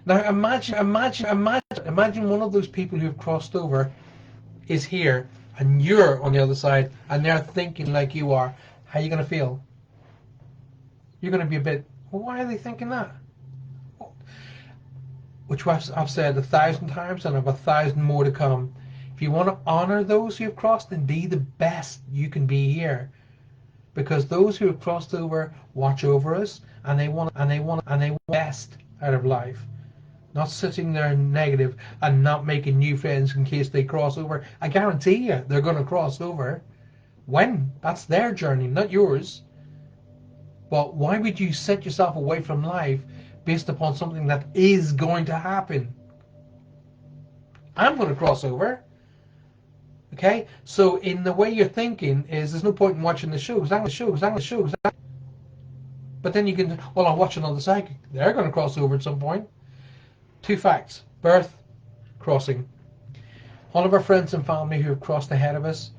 Now imagine one of those people who've crossed over is here and you're on the other side and they're thinking like you are. How are you going to feel? You're going to be a bit, well, why are they thinking that? Which I've said 1,000 times and I have 1,000 more to come. If you want to honor those who have crossed, then be the best you can be here. Because those who have crossed over watch over us and they want the best out of life. Not sitting there negative and not making new friends in case they cross over. I guarantee you they're going to cross over. When? That's their journey, not yours. But why would you set yourself away from life based upon something that is going to happen? I'm going to cross over. Okay? So in the way you're thinking is there's no point in watching the shows. But then you can, well, I'll watch another psychic. They're going to cross over at some point. Two facts. Birth, crossing. All of our friends and family who have crossed ahead of us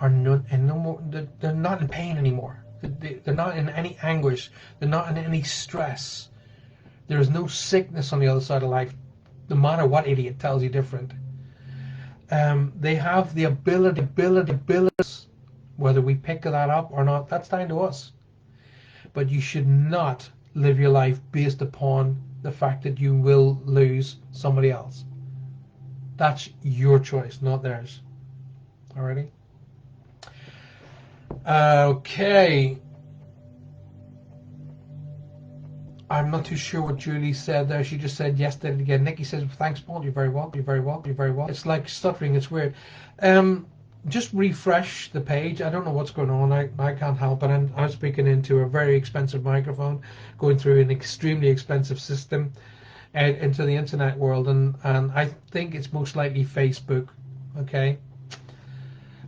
are no more. They're not in pain anymore. They're not in any anguish. They're not in any stress. There is no sickness on the other side of life, no matter what idiot tells you different. They have the abilities, whether we pick that up or not, that's down to us. But you should not live your life based upon the fact that you will lose somebody else. That's your choice, not theirs. Alrighty? Okay. I'm not too sure what Julie said there. She just said yes, did it again. Nikki says, thanks, Paul. You're very welcome. You're very welcome. You're very welcome. It's like stuttering. It's weird. Just refresh the page. I don't know what's going on. I can't help it. I'm speaking into a very expensive microphone, going through an extremely expensive system into the internet world. And I think it's most likely Facebook. Okay.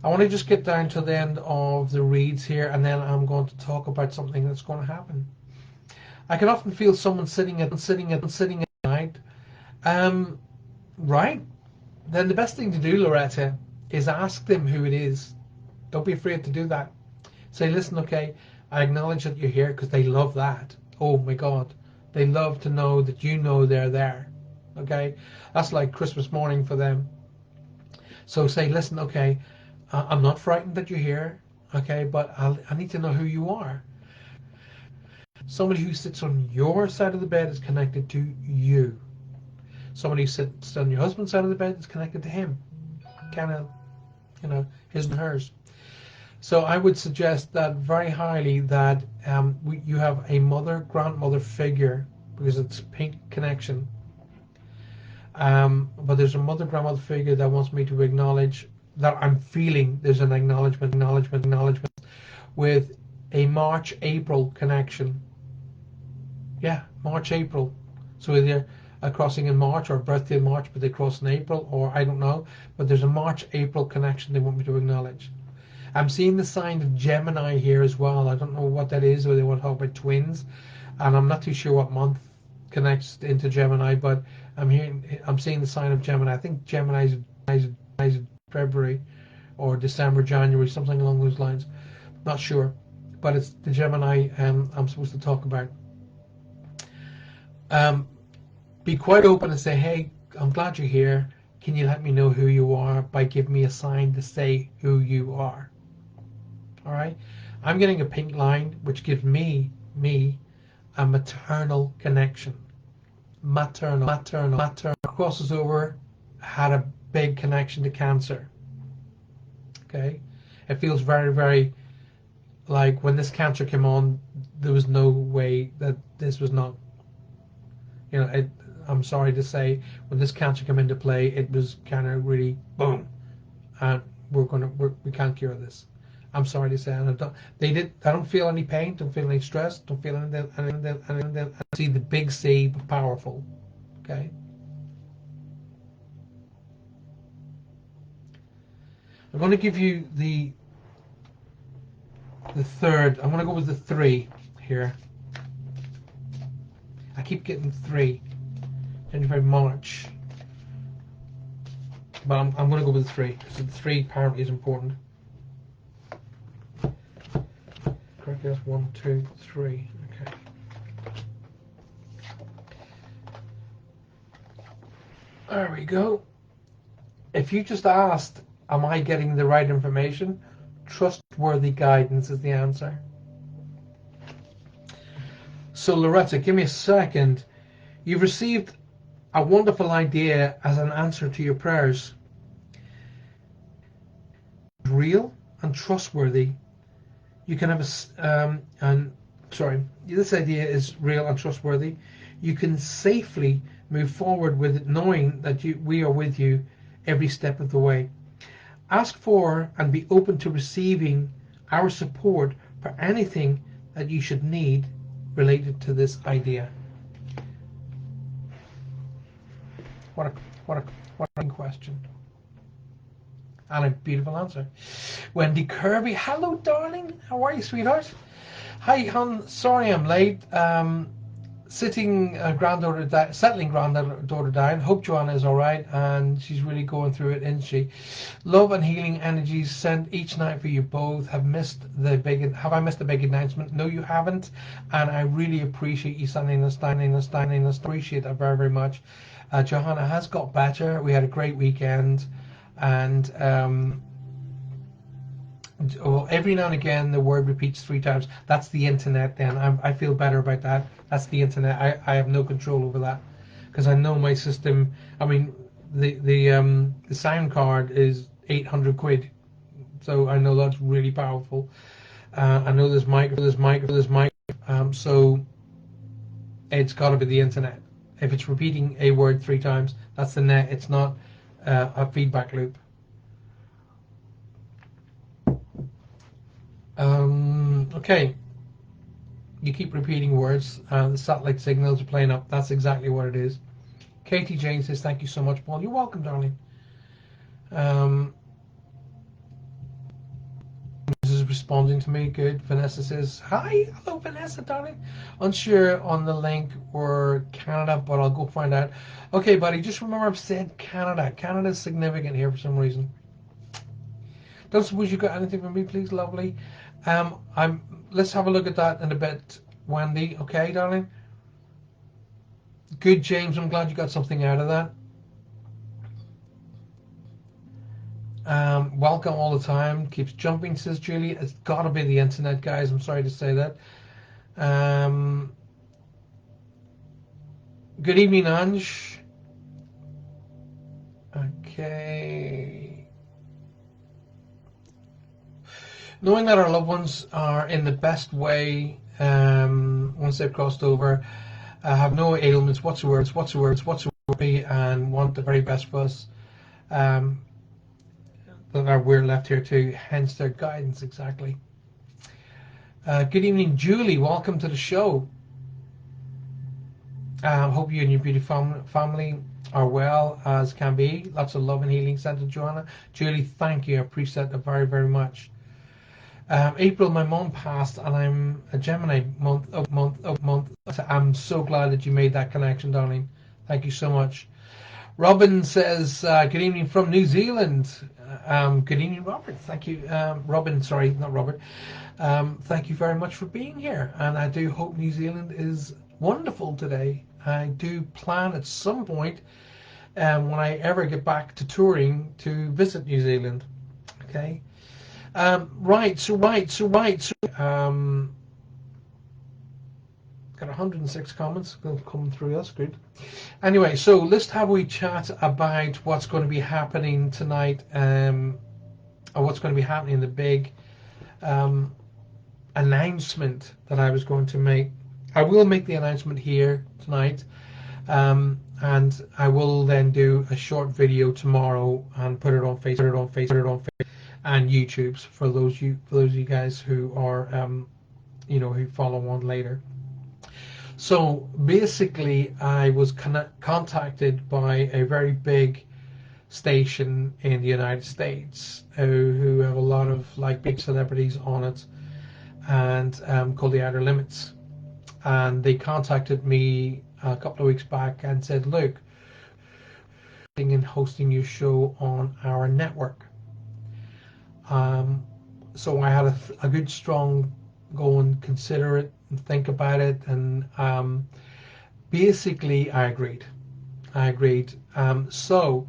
I want to just get down to the end of the reads here, and then I'm going to talk about something that's going to happen. I can often feel someone sitting at night. Right. Then the best thing to do, Loretta, is ask them who it is. Don't be afraid to do that. Say, listen, okay, I acknowledge that you're here, because they love that. Oh my God, they love to know that you know they're there. Okay, that's like Christmas morning for them. So say, listen, okay, I'm not frightened that you're here. Okay, but I need to know who you are. Somebody who sits on your side of the bed is connected to you. Somebody who sits on your husband's side of the bed is connected to him. Kind of, his and hers. So I would suggest that very highly that you have a mother, grandmother figure, because it's pink connection. But there's a mother, grandmother figure that wants me to acknowledge that I'm feeling there's an acknowledgement with a March, April connection. Yeah, March, April. So either a crossing in March or a birthday in March, but they cross in April, or I don't know. But there's a March, April connection they want me to acknowledge. I'm seeing the sign of Gemini here as well. I don't know what that is, or they want to talk about twins. And I'm not too sure what month connects into Gemini, but I'm seeing the sign of Gemini. I think Gemini is February or December, January, something along those lines. Not sure. But it's the Gemini I'm supposed to talk about. Be quite open and say, hey, I'm glad you're here. Can you let me know who you are by giving me a sign to say who you are? All right. I'm getting a pink line, which gives me a maternal connection. Maternal. Crosses over, had a big connection to Cancer. Okay. It feels very, very like when this Cancer came on, there was no way that this was not, I'm sorry to say, when this Cancer came into play, it was kind of really boom, and we can't cure this. I'm sorry to say, and I don't feel any pain, don't feel any stress, don't feel anything. I see the big C, but powerful. Okay. I'm going to give you the third. I'm going to go with the 3 here. I keep getting 3. January, March. But I'm going to go with the 3, because the 3 apparently is important. Correct, that's 1, 2, 3. Okay. There we go. If you just asked, am I getting the right information? Trustworthy guidance is the answer. So Loretta, give me a second. You've received a wonderful idea as an answer to your prayers. Real and trustworthy. You can have this idea is real and trustworthy. You can safely move forward with it, knowing that we are with you every step of the way. Ask for and be open to receiving our support for anything that you should need related to this idea. What a question. And a beautiful answer. Wendy Kirby, hello darling. How are you, sweetheart? Hi hon, sorry I'm late. settling granddaughter down. Hope Joanna is all right, and she's really going through it, isn't she? Love and healing energies sent each night for you both. Have I missed the big announcement? No, you haven't, and I really appreciate you sending us down. Appreciate that very, very much. Johanna has got better. We had a great weekend, and well, every now and again the word repeats 3 times. That's the internet. Then I feel better about that. That's the internet. I have no control over that because I know my system. I mean, the sound card is 800 quid, so I know that's really powerful. I know there's mic. So it's got to be the internet. If it's repeating a word 3 times, that's the net. It's not a feedback loop. Okay. You keep repeating words. The satellite signals are playing up. That's exactly what it is. Katie Jane says, thank you so much, Paul. You're welcome, darling. This is responding to me. Good. Vanessa says, hi. Hello, Vanessa, darling. Unsure on the link or Canada, but I'll go find out. Okay, buddy, just remember I've said Canada. Canada's significant here for some reason. Don't suppose you got anything for me, please, lovely. Let's have a look at that in a bit, Wendy. Okay, darling? Good, James. I'm glad you got something out of that. Welcome all the time. Keeps jumping, says Julie. It's got to be the internet, guys. I'm sorry to say that. Good evening, Ange. Okay. Knowing that our loved ones are in the best way once they've crossed over, have no ailments whatsoever, and want the very best for us, that we're left here to, hence their guidance, exactly. Good evening, Julie. Welcome to the show. Hope you and your beautiful family are well as can be. Lots of love and healing sent to Joanna. Julie, thank you. I appreciate that very, very much. April, my mom passed, and I'm a Gemini month. I'm so glad that you made that connection, darling. Thank you so much. Robin says, good evening from New Zealand. Good evening, Robert. Thank you. Robin, sorry, not Robert. Thank you very much for being here, and I do hope New Zealand is wonderful today. I do plan at some point, when I ever get back to touring, to visit New Zealand. Okay. Right. Got 106 comments coming through. That's good. Anyway, so let's have a chat about what's going to be happening tonight, or what's going to be happening in the big announcement that I was going to make. I will make the announcement here tonight, and I will then do a short video tomorrow and put it on Facebook, and YouTube's for those of you guys who are who follow on later. So basically, I was contacted by a very big station in the United States who have a lot of big celebrities on it, and called the Outer Limits. And they contacted me a couple of weeks back and said, look, in hosting your show on our network. So I had a good strong go and consider it and think about it, and basically I agreed. So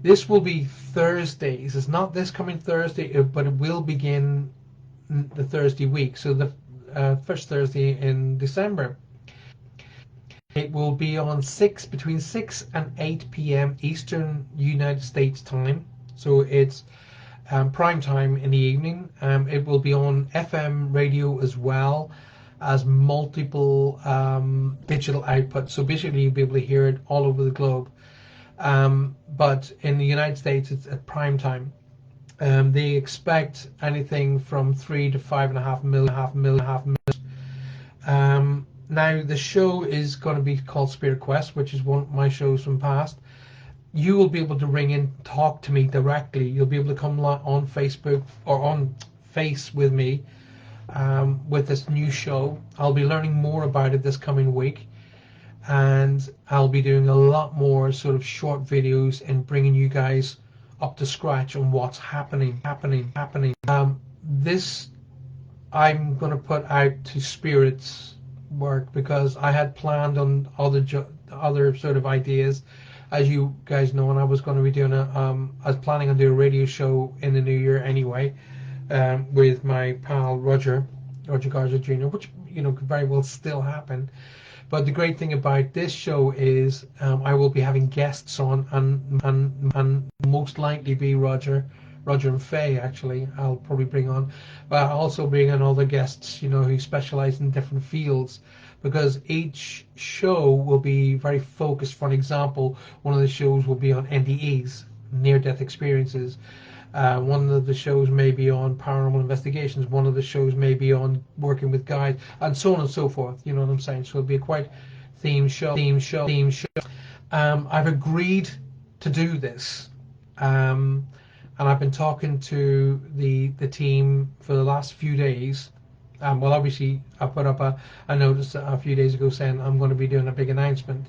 this will be Thursdays. It's not this coming Thursday, but it will begin the Thursday week. So the first Thursday in December. It will be on between 6 and 8 p.m. Eastern United States time. So it's prime time in the evening. It will be on FM radio as well as multiple digital outputs. So basically you'll be able to hear it all over the globe. But in the United States, it's at prime time. They expect anything from 3 to 5.5 million. Now the show is going to be called Spirit Quest, which is one of my shows from past. You will be able to ring in, talk to me directly. You'll be able to come on Facebook or on Face with me with this new show. I'll be learning more about it this coming week. and I'll be doing a lot more sort of short videos and bringing you guys up to scratch on what's happening. This I'm going to put out to spirits work because I had planned on other sort of ideas, as you guys know, and I was going to be doing I was planning on doing a radio show in the new year anyway, with my pal Roger Garza Jr., which could very well still happen. But the great thing about this show is I will be having guests on, and most likely be Roger and Faye. Actually, I'll probably bring on, but I'll also bring on other guests, who specialize in different fields, because each show will be very focused. For an example, one of the shows will be on NDEs, near-death experiences. One of the shows may be on paranormal investigations. One of the shows may be on working with guides, and so on and so forth. You know what I'm saying? So it'll be a quite themed show. I've agreed to do this, and I've been talking to the team for the last few days. Well, obviously, I put up a notice a few days ago saying I'm going to be doing a big announcement.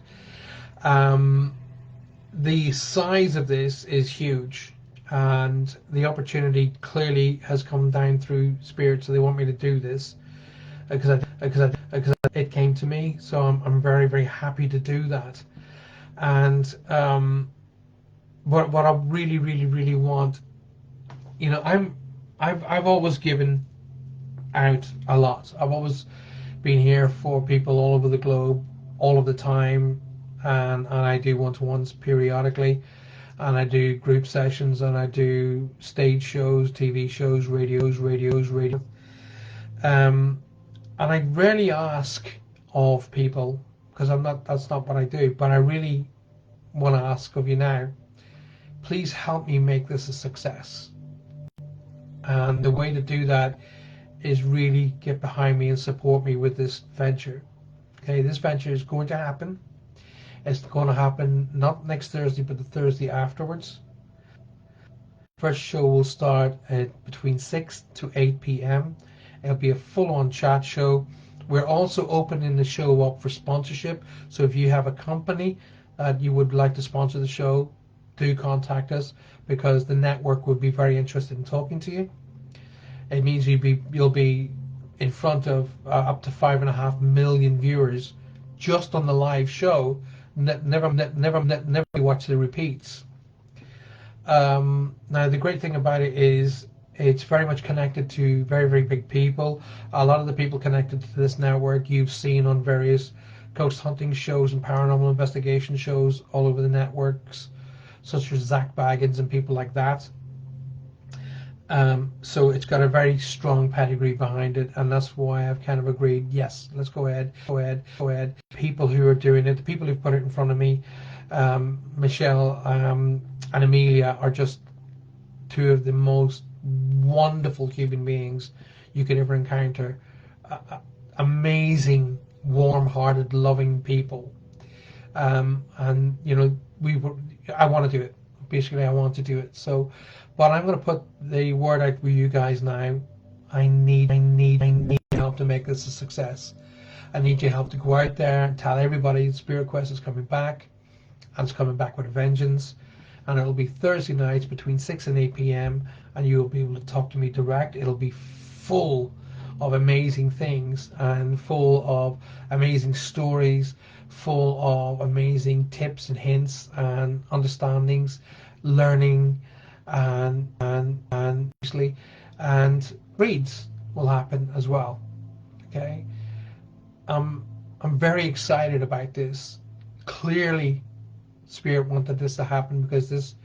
The size of this is huge, and the opportunity clearly has come down through spirit, so they want me to do this because it came to me. So I'm very, very happy to do that. And what I really, really, really want, I've always given out a lot. I've always been here for people all over the globe, all of the time, and I do one-to-ones periodically, and I do group sessions, and I do stage shows, TV shows, radio. And I rarely ask of people, because that's not what I do, but I really want to ask of you now, please help me make this a success. And the way to do that is really get behind me and support me with this venture. Okay, this venture is going to happen. It's going to happen not next Thursday, but the Thursday afterwards. First show will start at between 6 to 8 p.m. It'll be a full-on chat show. We're also opening the show up for sponsorship. So if you have a company that you would like to sponsor the show, do contact us, because the network would be very interested in talking to you. It means you'll be in front of up to 5.5 million viewers just on the live show. Never watch the repeats. Now the great thing about it is it's very much connected to very, very big people. A lot of the people connected to this network you've seen on various ghost hunting shows and paranormal investigation shows all over the networks, such as Zach Baggins and people like that. So it's got a very strong pedigree behind it, and that's why I've kind of agreed, yes, let's go ahead. People who are doing it, the people who've put it in front of me, Michelle and Amelia, are just two of the most wonderful human beings you could ever encounter. Amazing, warm-hearted, loving people. And I want to do it. Basically, I want to do it. So, but I'm going to put the word out with you guys now. I need help to make this a success. I need your help to go out there and tell everybody Spirit Quest is coming back, and it's coming back with a vengeance. And it'll be Thursday nights between 6 and 8 p.m. and you'll be able to talk to me direct. It'll be full of amazing things and full of amazing stories, full of amazing tips and hints and understandings, learning, and obviously, and reads will happen as well. Okay, I'm very excited about this. Clearly, Spirit wanted this to happen, because this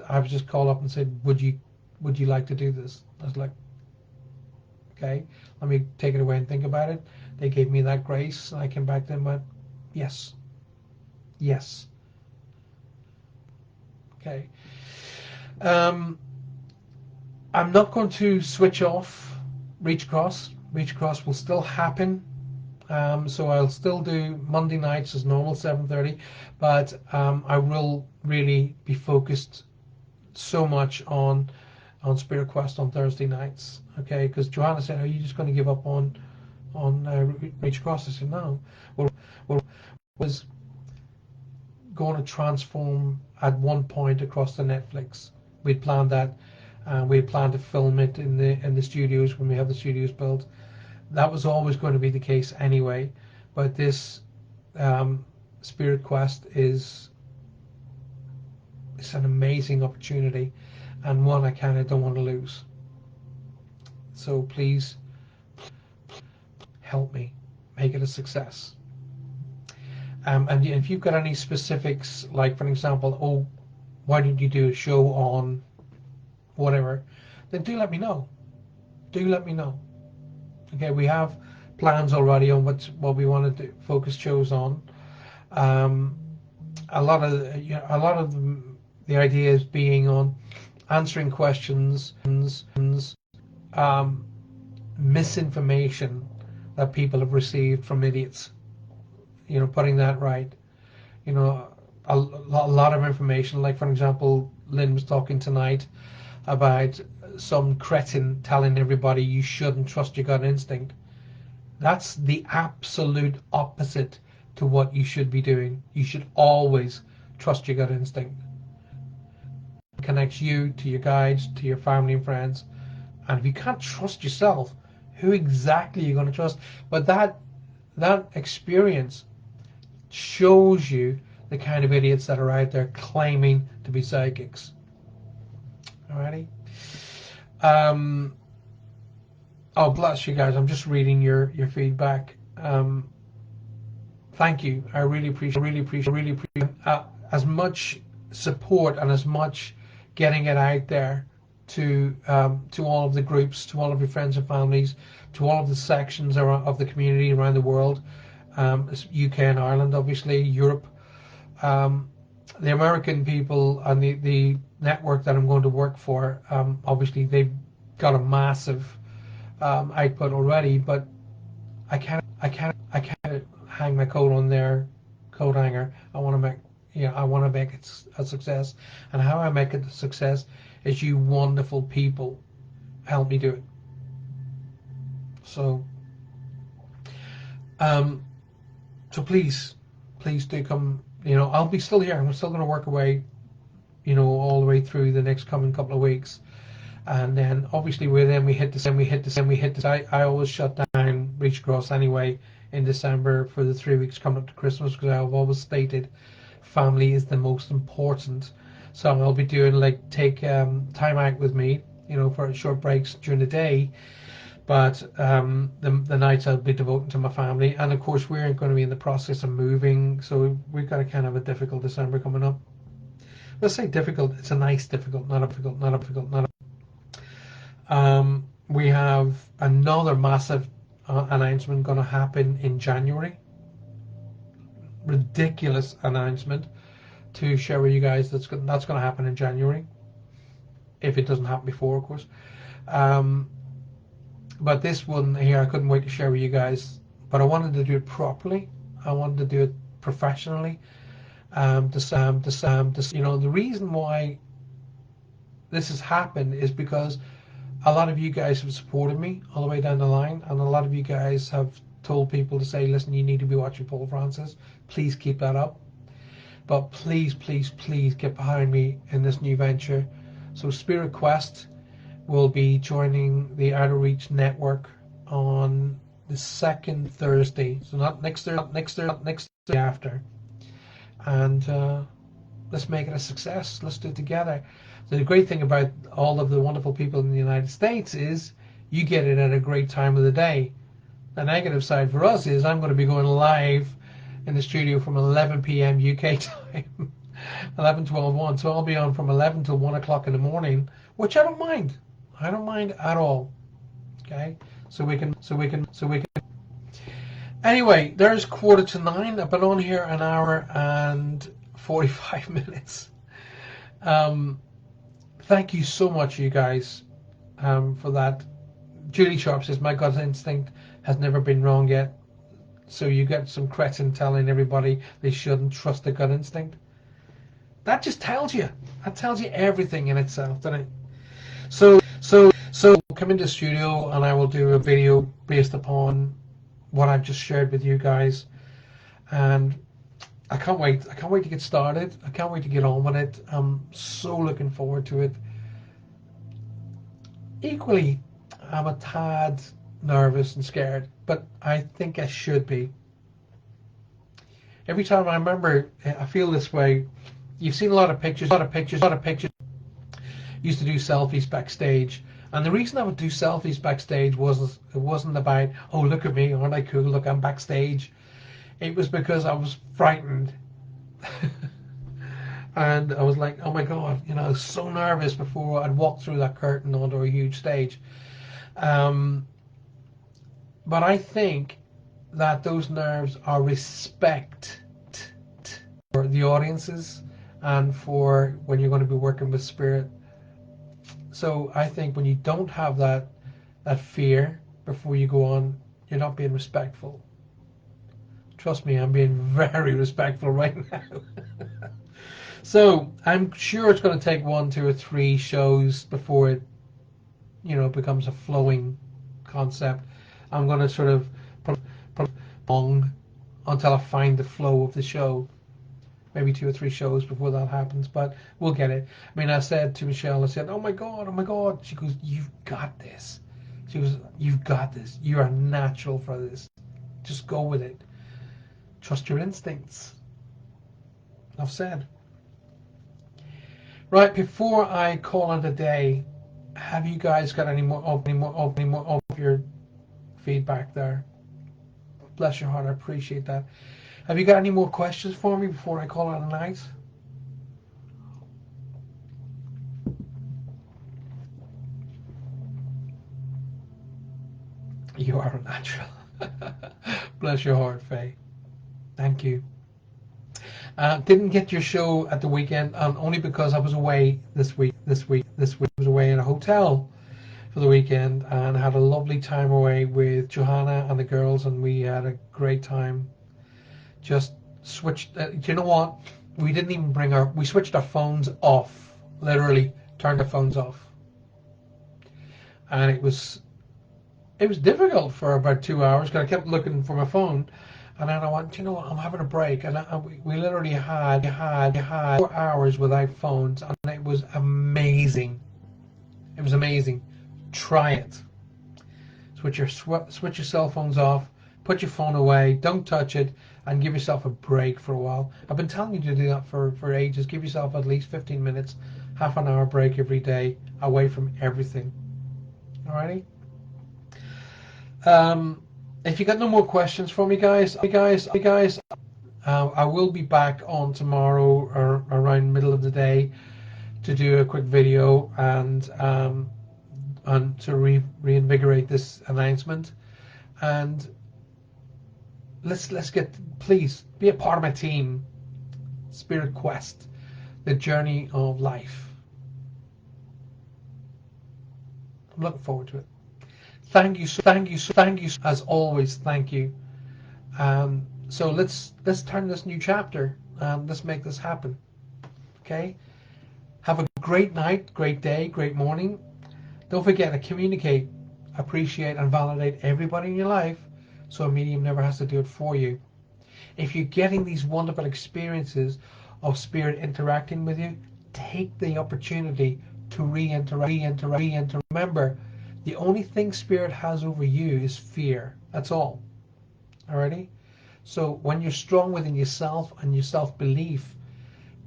I was just called up and said, would you like to do this? I was like, okay, let me take it away and think about it. They gave me that grace, and I came back to them and went, yes. Okay. I'm not going to switch off Reach Across. Reach Across will still happen. So I'll still do Monday nights as normal, 7:30, but I will really be focused so much on Spirit Quest on Thursday nights. Okay, because Joanna said, "Are you just going to give up on Reach Across?" I said, "No. was going to transform at one point across to Netflix. We'd planned that, and we had planned to film it in the studios when we have the studios built. That was always going to be the case anyway, but this Spirit Quest is it's an amazing opportunity, and one I kind of don't want to lose. So please help me make it a success. And if you've got any specifics, like for example, oh, why didn't you do a show on whatever, then do let me know. Do let me know. Okay, we have plans already on what we want to do, focus shows on. A lot of the ideas being on answering questions, misinformation that people have received from idiots. Putting that right. A lot of information. Like for example, Lynn was talking tonight about some cretin telling everybody you shouldn't trust your gut instinct. That's the absolute opposite to what you should be doing. You should always trust your gut instinct. It connects you to your guides, to your family and friends. And if you can't trust yourself, who exactly are you going to trust? But that experience shows you the kind of idiots that are out there claiming to be psychics. Alrighty. Oh, bless you guys. I'm just reading your feedback. Thank you. I really appreciate as much support and as much getting it out there to all of the groups, to all of your friends and families, to all of the sections of the community around the world, UK and Ireland, obviously, Europe, the American people and the network that I'm going to work for. Obviously, they've got a massive output already, but I can't hang my coat on their coat hanger. I want to make it a success, and how I make it a success is you wonderful people help me do it. So, so please do come. I'll be still here. I'm still going to work away, all the way through the next coming couple of weeks. And then obviously we hit this. I always shut down Reach Across anyway in December for the 3 weeks coming up to Christmas, because I've always stated family is the most important. So I'll be doing take time out with me, for short breaks during the day, but the nights I'll be devoting to my family. And of course we're going to be in the process of moving, so we've got a kind of a difficult December coming up. Let's say difficult. It's a nice difficult, not a difficult. We have another massive announcement going to happen in January. Ridiculous announcement to share with you guys. That's going to happen in January, if it doesn't happen before, of course. But this one here, I couldn't wait to share with you guys. But I wanted to do it properly. I wanted to do it professionally. The reason why this has happened is because a lot of you guys have supported me all the way down the line, and a lot of you guys have told people to say, listen, you need to be watching Paul Francis. Please keep that up. But please get behind me in this new venture. So Spirit Quest will be joining the Outer Reach network on the second Thursday. So not next Thursday after. And let's make it a success. Let's do it together. So the great thing about all of the wonderful people in the United States is you get it at a great time of the day. The negative side for us is I'm going to be going live in the studio from 11 p.m. UK time, 11, 12, 1. So I'll be on from 11 till 1 o'clock in the morning, which I don't mind. I don't mind at all. Okay, so we can. Anyway, there's 8:45. I've been on here an hour and 45 minutes. Thank you so much, you guys, for that. Julie Sharp says, my gut instinct has never been wrong yet. So you get some cretin telling everybody they shouldn't trust their gut instinct. That just tells you. That tells you everything in itself, doesn't it? So come into the studio and I will do a video based upon what I've just shared with you guys. and I can't wait. I can't wait to get started. I can't wait to get on with it. I'm so looking forward to it. Equally, I'm a tad nervous and scared, but I think I should be. Every time I remember, I feel this way. You've seen a lot of pictures, a lot of pictures, a lot of pictures. Used to do selfies backstage, and the reason I would do selfies backstage wasn't about, oh, look at me, aren't I cool? Look, I'm backstage. It was because I was frightened. And I was like, oh my God, I was so nervous before I'd walk through that curtain onto a huge stage. But I think that those nerves are respect for the audiences and for when you're going to be working with spirit. So I think when you don't have that fear before you go on, you're not being respectful. Trust me, I'm being very respectful right now. So I'm sure it's going to take 1, 2, or 3 shows before it, becomes a flowing concept. I'm going to sort of long until I find the flow of the show. Maybe 2 or 3 shows before that happens, but we'll get it. I mean, I said to Michelle, I said, oh my God, oh my God. She goes, you've got this. She goes, you've got this. You are natural for this. Just go with it. Trust your instincts. I've said. Right, before I call it a day, have you guys got any more of your feedback there? Bless your heart, I appreciate that. Have you got any more questions for me before I call it a night? You are a natural. Bless your heart, Faye. Thank you. Didn't get your show at the weekend, only because I was away this week. I was away in a hotel for the weekend and had a lovely time away with Johanna and the girls, and we had a great time. Just switched. Do you know what? We didn't even we switched our phones off. Literally turned our phones off, and it was difficult for about 2 hours because I kept looking for my phone. And then I went, you know what, I'm having a break. And we literally had 4 hours without phones, and it was amazing. It was amazing. Try it. Switch your cell phones off, put your phone away, don't touch it, and give yourself a break for a while. I've been telling you to do that for ages. Give yourself at least 15 minutes, half an hour break every day, away from everything. Alrighty? If you got no more questions for me, guys, I will be back on tomorrow or around middle of the day to do a quick video and to reinvigorate this announcement. And let's get, please be a part of my team, Spirit Quest, the journey of life. I'm looking forward to it. Thank you, as always. Thank you. So let's turn this new chapter and let's make this happen. Okay. Have a great night, great day, great morning. Don't forget to communicate, appreciate, and validate everybody in your life, so a medium never has to do it for you. If you're getting these wonderful experiences of spirit interacting with you, take the opportunity to re-interact. Remember, the only thing spirit has over you is fear. That's all. Alrighty? So when you're strong within yourself and your self-belief,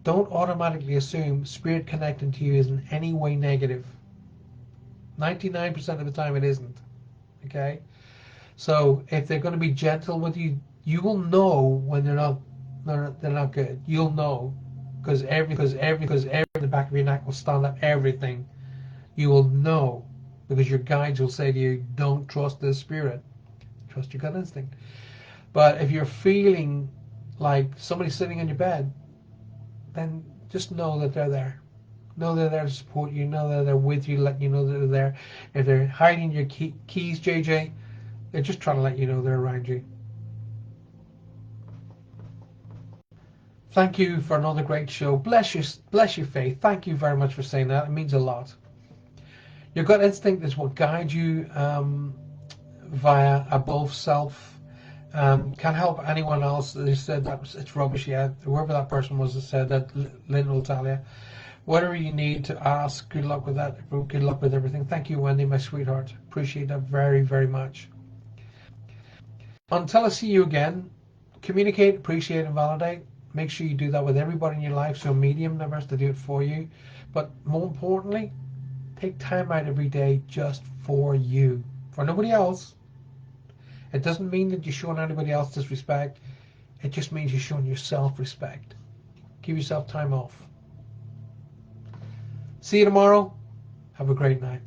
don't automatically assume spirit connecting to you is in any way negative. 99% of the time it isn't. Okay? So if they're going to be gentle with you, you will know when they're not good. You'll know, because every in the back of your neck will stand up. Everything you will know, because your guides will say to you, "Don't trust this spirit. Trust your gut instinct." But if you're feeling like somebody's sitting on your bed, then just know that they're there. Know they're there to support you. Know that they're with you, letting you know that they're there. If they're hiding your keys, JJ, they're just trying to let you know they're around you. Thank you for another great show. Bless you, Faith. Thank you very much for saying that. It means a lot. Your gut instinct is what guides you via above self Can't help anyone else who said that it's rubbish. Yeah, whoever that person was that said that, Lynn will tell you. Whatever you need to ask, good luck with that. Good luck with everything. Thank you, Wendy, my sweetheart. Appreciate that very, very much. Until I see you again, communicate, appreciate, and validate. Make sure you do that with everybody in your life, so a medium never has to do it for you. But more importantly, take time out every day just for you, for nobody else. It doesn't mean that you're showing anybody else disrespect. It just means you're showing yourself respect. Give yourself time off. See you tomorrow. Have a great night.